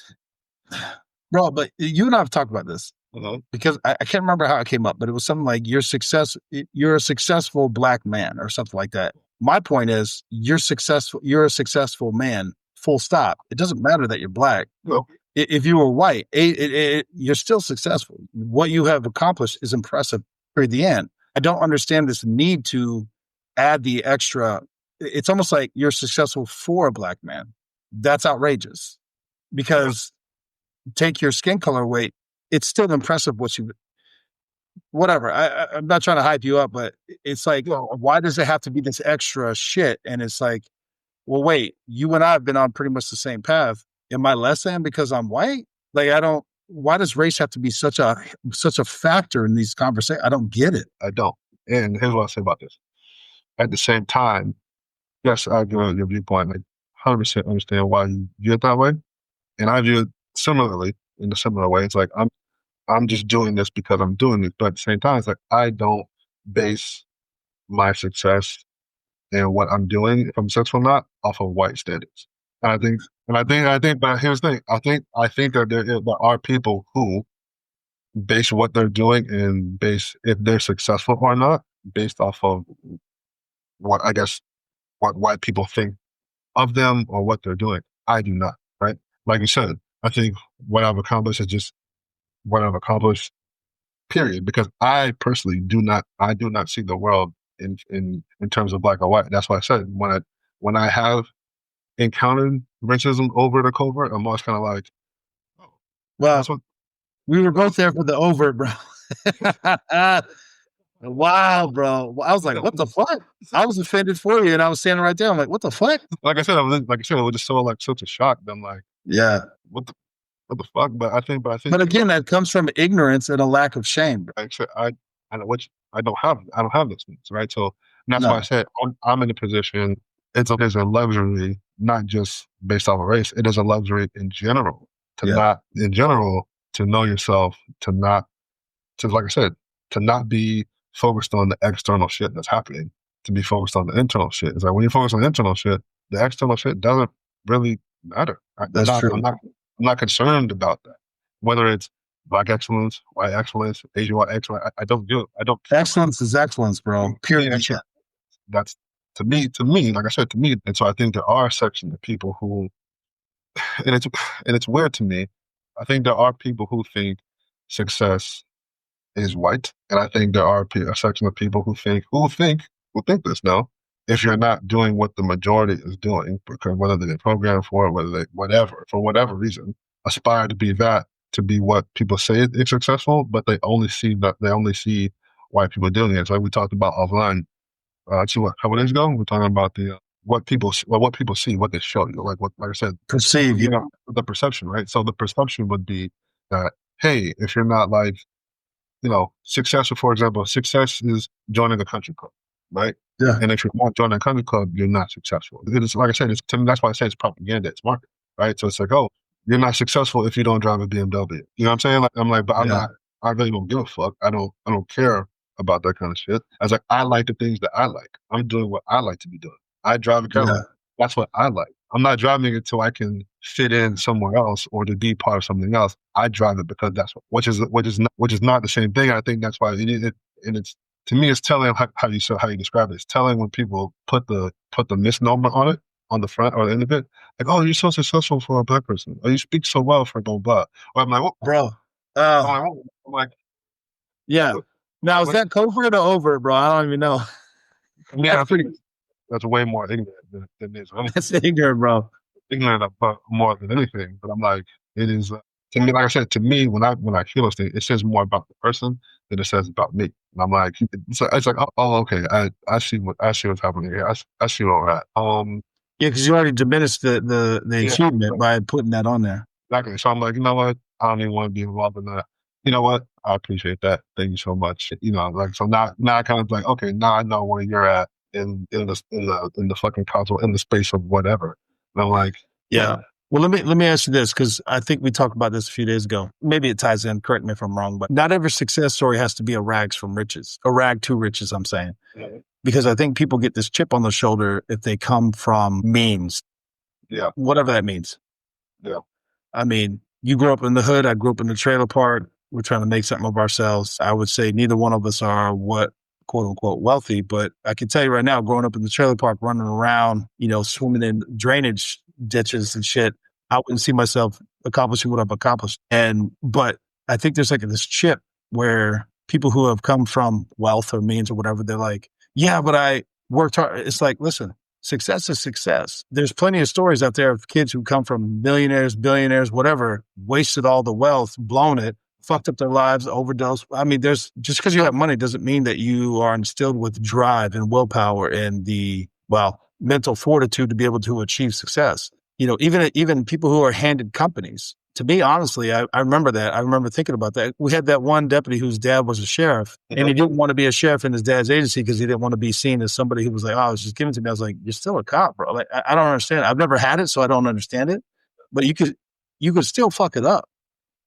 Bro, but you and I have talked about this uh-huh. because I can't remember how it came up, but it was something like you're a successful black man or something like that. My point is you're a successful man, full stop. It doesn't matter that you're black. Well, If you were white, you're still successful. What you have accomplished is impressive for the end. I don't understand this need to add the extra. It's almost like you're successful for a black man. That's outrageous because take your skin color away. It's still impressive what you, whatever. I'm not trying to hype you up, but it's like, why does it have to be this extra shit? And it's like, well, wait, you and I have been on pretty much the same path. Am I less than because I'm white? Like, I don't. Why does race have to be such a factor in these conversations? I don't get it. I don't. And here's what I'll say about this. At the same time, yes, I agree with your viewpoint. I 100% understand why you view it that way. And I view it similarly in a similar way. It's like, I'm just doing this because I'm doing it. But at the same time, it's like, I don't base my success and what I'm doing, if I'm successful or not, off of white standards. And I think, but here's the thing. I think that there are people who base what they're doing and base if they're successful or not based off of what I guess what white people think of them or what they're doing. I do not, right? Like you said, I think what I've accomplished is just what I've accomplished, period. Because I personally I do not see the world in terms of black or white. That's why I said when I have encountered racism over the covert, I'm always kind of like, oh, that's Well, what. we were both there for the over, bro. Wow, bro. I was like, what the fuck? I was offended for you, and I was standing right there. I'm like, what the fuck? I was just so like such a shock. That I'm like, Yeah. what the what the fuck? But again, that comes from ignorance and a lack of shame. actually, I know which I don't have those things, right? So and that's why I No. said I'm in a position. It's a luxury, not just based off of race. It is a luxury in general Yeah. to know yourself, to like I said, to not be focused on the external shit that's happening, to be focused on the internal shit. It's like when you focus on the internal shit, the external shit doesn't really matter. That's true. I'm not concerned about that. Whether it's black excellence, white excellence, Asian white excellence, I don't do it. I don't care about Excellence is excellence, bro. it. Period. That's to me, like I said, to me. And so I think there are a section of people who, and it's weird to me. I think there are people who think success is white, and I think there are a section of people who think this now. If you're not doing what the majority is doing, because whether they're programmed for it, whether they whatever for whatever reason aspire to be that to be what people say is successful, but they only see white people doing it. So like we talked about offline. A couple days ago, we're talking about the what people see, what they show you, like I said, Perceive. you know, the perception, right? So the perception would be that hey, if you're not like successful, for example, success is joining a country club, right? Yeah. And if you're not joining a country club, you're not successful. It's like I said, to me, that's why I say it's propaganda, it's marketing, right? So it's like, oh, you're not successful if you don't drive a BMW. You know what I'm saying? Like, I'm like, but I'm Yeah. not. I really don't give a fuck. I don't care about that kind of shit. I was like, I like the things that I like. I'm doing what I like to be doing. I drive a Yeah. Cadillac. That's what I like. I'm not driving it so I can fit in somewhere else or to be part of something else. I drive it because that's which is not the same thing. I think that's why and it's to me it's telling how you describe it. It's telling when people put the misnomer on it on the front or the end of it, like, oh, you're so successful for a black person, or you speak so well for blah blah. Or I'm like, what? Bro. I'm like, Yeah. Now, is what? that covert or over, bro? I don't even know. I mean, That's I think pretty, that's way more ignorant than this. that's ignorant, bro. ignorant about more than anything. But I'm like, it is to me. Like I said, to me, when I hear those things, it says more about the person than it says about me. And I'm like, it's like oh, okay, I see what's happening here. I see where we're at. Yeah, because you already diminished the Yeah, achievement by putting that on there. exactly. So I'm like, you know what? I don't even want to be involved in that. You know what? I appreciate that. Thank you so much. You know, like so now I kind of like, okay, now I know where you're at in the fucking console, in the space of whatever. And I'm like, Yeah. Well, let me ask you this, because I think we talked about this a few days ago. Maybe it ties in. Correct me if I'm wrong, but not every success story has to be a rags from riches, a rag to riches. I'm saying, because I think people get this chip on the shoulder if they come from means, yeah, whatever that means. yeah, I mean, you grew up in the hood. I grew up in the trailer park. We're trying to make something of ourselves. I would say neither one of us are what quote unquote wealthy, but I can tell you right now, growing up in the trailer park, running around, swimming in drainage ditches and shit, I wouldn't see myself accomplishing what I've accomplished. But I think there's like this chip where people who have come from wealth or means or whatever, they're like, yeah, but I worked hard. It's like, listen, success is success. There's plenty of stories out there of kids who come from millionaires, billionaires, whatever, wasted all the wealth, blown it, fucked up their lives, overdosed. I mean, there's just because you have money doesn't mean that you are instilled with drive and willpower and mental fortitude to be able to achieve success. Even people who are handed companies. To me, honestly, I remember that. I remember thinking about that. We had that one deputy whose dad was a sheriff, and he didn't want to be a sheriff in his dad's agency because he didn't want to be seen as somebody who was like, oh, it's just given to me. I was like, you're still a cop, bro. Like, I don't understand. I've never had it, so I don't understand it. But you could still fuck it up.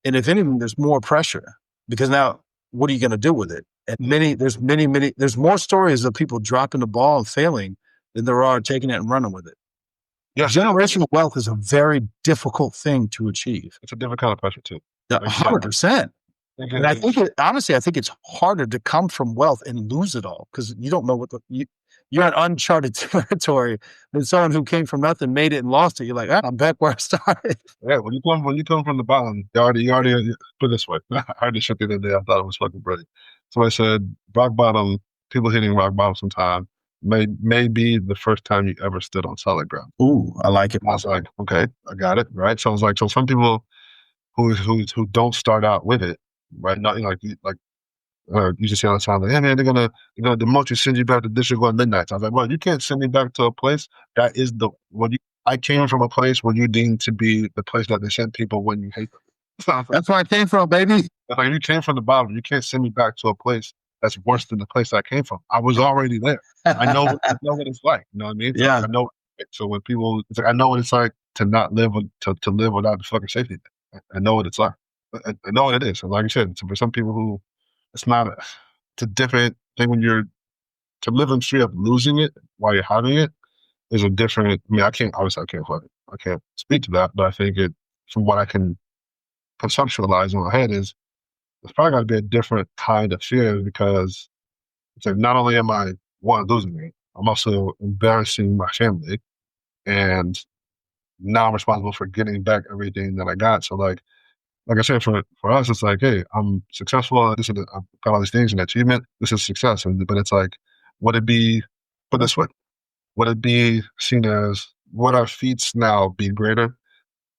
And if anything, there's more pressure because now what are you going to do with it? And there's more stories of people dropping the ball and failing than there are taking it and running with it. yeah. Generational wealth is a very difficult thing to achieve. It's a different kind of pressure too. 100%. And I think honestly, I think it's harder to come from wealth and lose it all because you don't know you're in uncharted territory than someone who came from nothing, made it, and lost it. You're like, I'm back where I started. Yeah, when you come from the bottom, you already put it this way. I heard this shit the other day. I thought it was fucking brilliant. So I said, rock bottom. People hitting rock bottom sometime may be the first time you ever stood on solid ground. Ooh, I like it. I was like, okay, I got it, right? So I was like, so some people who don't start out with it, right? Not you just see all the time, like, hey man, they're gonna demote you, send you back to district on midnight. I was like, well, you can't send me back to a place that is I came from a place where you deemed to be the place that they send people when you hate them. So that's where I came from, baby. Like, you came from the bottom. You can't send me back to a place that's worse than the place I came from. I was already there. I know what it's like. You know what I mean? So yeah. I know. So when people, it's like, I know what it's like to not live to live without the fucking safety net. I know what it's like. I know what it is. And like you said, so for some people who it's a different thing when you're to live in fear of losing it while you're having it is a different. I mean, I can't speak to that, but I think from what I can conceptualize in my head is it's probably got to be a different kind of fear because it's like not only am I losing it, I'm also embarrassing my family, and now I'm responsible for getting back everything that I got. So like I said, for us, it's like, hey, I'm successful. I've got all these things and achievement. This is success. But it's like, would it be put this way? Would it be seen as would our feats now be greater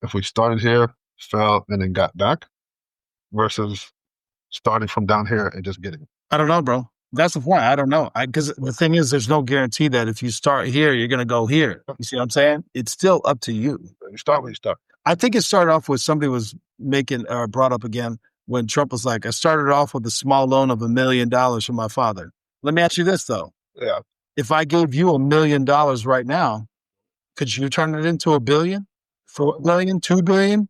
if we started here, fell, and then got back, versus starting from down here and just getting it? I don't know, bro. That's the point. I don't know. Because the thing is, there's no guarantee that if you start here, you're going to go here. You see what I'm saying? It's still up to you. You start where you start. I think it started off with somebody was brought up again when Trump was like, I started off with a small loan of $1 million from my father. Let me ask you this, though. Yeah. If I gave you $1 million right now, could you turn it into $1 billion, $4 billion, $2 billion,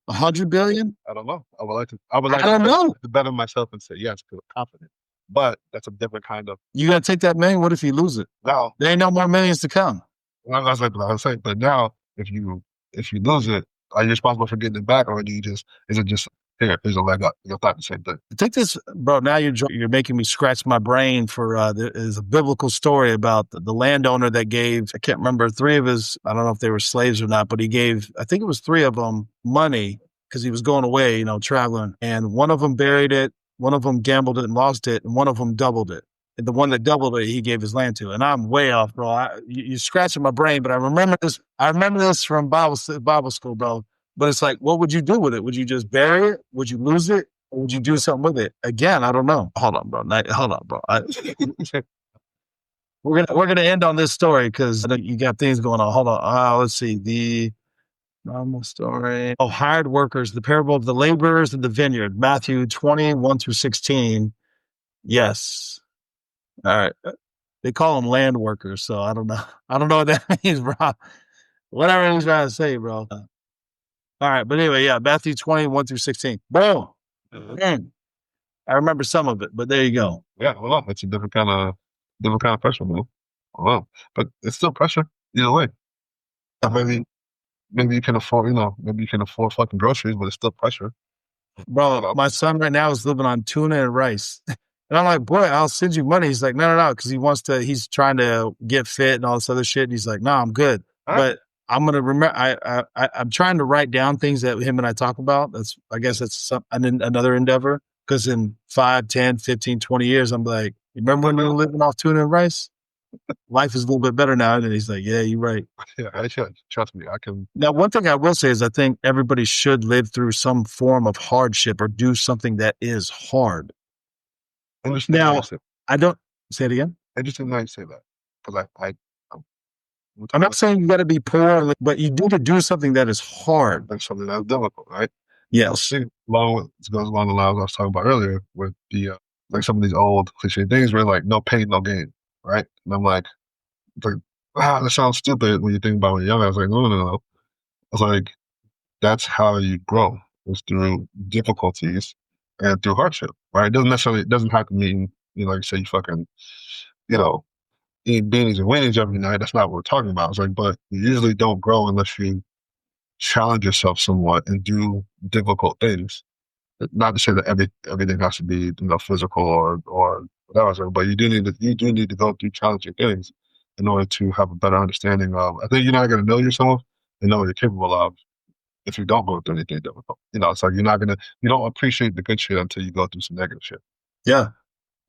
$100 billion? I don't know. I would like to better myself and say yes, because I'm confident. But that's a different kind of. You got to take that million. What if you lose it? No, there ain't no more millions to come. Well, that's like what I was saying. But now, if you lose it, are you responsible for getting it back, or is it just here? There's a leg up. You'll thought the same thing. Take this, bro. Now you're making me scratch my brain for. There is a biblical story about the landowner that gave. I can't remember 3 of his. I don't know if they were slaves or not, but he gave. I think it was 3 of them money because he was going away, traveling, and one of them buried it. One of them gambled it and lost it, and one of them doubled it. the one that doubled it, he gave his land to. And I'm way off, bro. You're scratching my brain, but I remember this. I remember this from Bible school, bro. But it's like, what would you do with it? Would you just bury it? Would you lose it? Or would you do something with it? Again, I don't know. Hold on, bro. Hold on, bro. We're gonna end on this story because you got things going on. Hold on. Let's see. The normal story. Oh, hired workers. The parable of the laborers in the vineyard. Matthew 20, 1-16. Yes. All right. They call them land workers, so I don't know. I don't know what that means, bro. Whatever he's trying to say, bro. All right, but anyway, yeah, Matthew 20, 1-16. Boom. I remember some of it, but there you go. Yeah, well, it's a different kind of pressure, man. Well, but it's still pressure either way. Maybe you can afford, maybe you can afford fucking groceries, but it's still pressure. Bro, my son right now is living on tuna and rice. And I'm like, boy, I'll send you money. He's like, no, because he's trying to get fit and all this other shit. And he's like, no, I'm good. But I'm gonna remember. I'm trying to write down things that him and I talk about. I guess that's another endeavor. Because in 5, 10, 15, 20 years, I'm like, you remember when we were living off tuna and rice? Life is a little bit better now. And he's like, yeah, you're right. Yeah, I should. Trust me, I can. Now, one thing I will say is I think everybody should live through some form of hardship or do something that is hard. Now, I don't say it again. Interesting how you say that. Because I'm not saying you got to be poor, but you need to do something that is hard. Like something that's difficult, right? Yes. It goes along the lines I was talking about earlier with the like some of these old cliche things where like no pain, no gain, right? And I'm like, that sounds stupid when you think about when you're young. I was like, no. I was like, that's how you grow. It's through difficulties and through hardship, right? It doesn't have to mean, like you say, you fucking, eat beanies and weenies every night. That's not what we're talking about. It's like, but you usually don't grow unless you challenge yourself somewhat and do difficult things. Not to say that everything has to be, physical or whatever, but you do need to go through challenging things in order to have a better understanding of. I think you're not going to know yourself and know what you're capable of if you don't go through anything difficult. It's like you don't appreciate the good shit until you go through some negative shit. Yeah.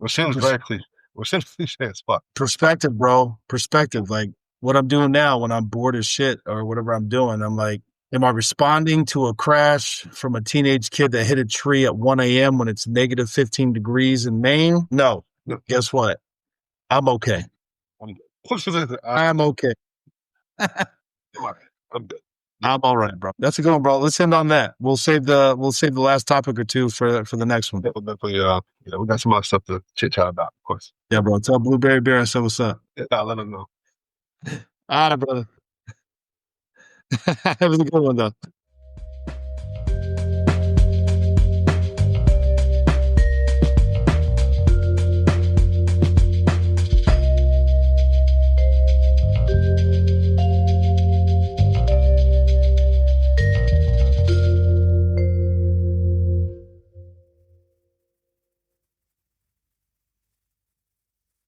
It seems very cliche. It seems cliche as fuck. Perspective, bro. Perspective. Like what I'm doing now when I'm bored as shit or whatever I'm doing, I'm like, am I responding to a crash from a teenage kid that hit a tree at 1 a.m. when it's negative 15 degrees in Maine? No. Guess what? I'm okay. I'm okay. I'm good. I'm all right, bro. That's a good one, bro. Let's end on that. We'll save the last topic or two for the next one. We'll definitely, we got some other stuff to chit chat about, of course. Yeah, bro. Tell Blueberry Bear I said what's up. Yeah, let him know. All right, brother. It was a good one, though.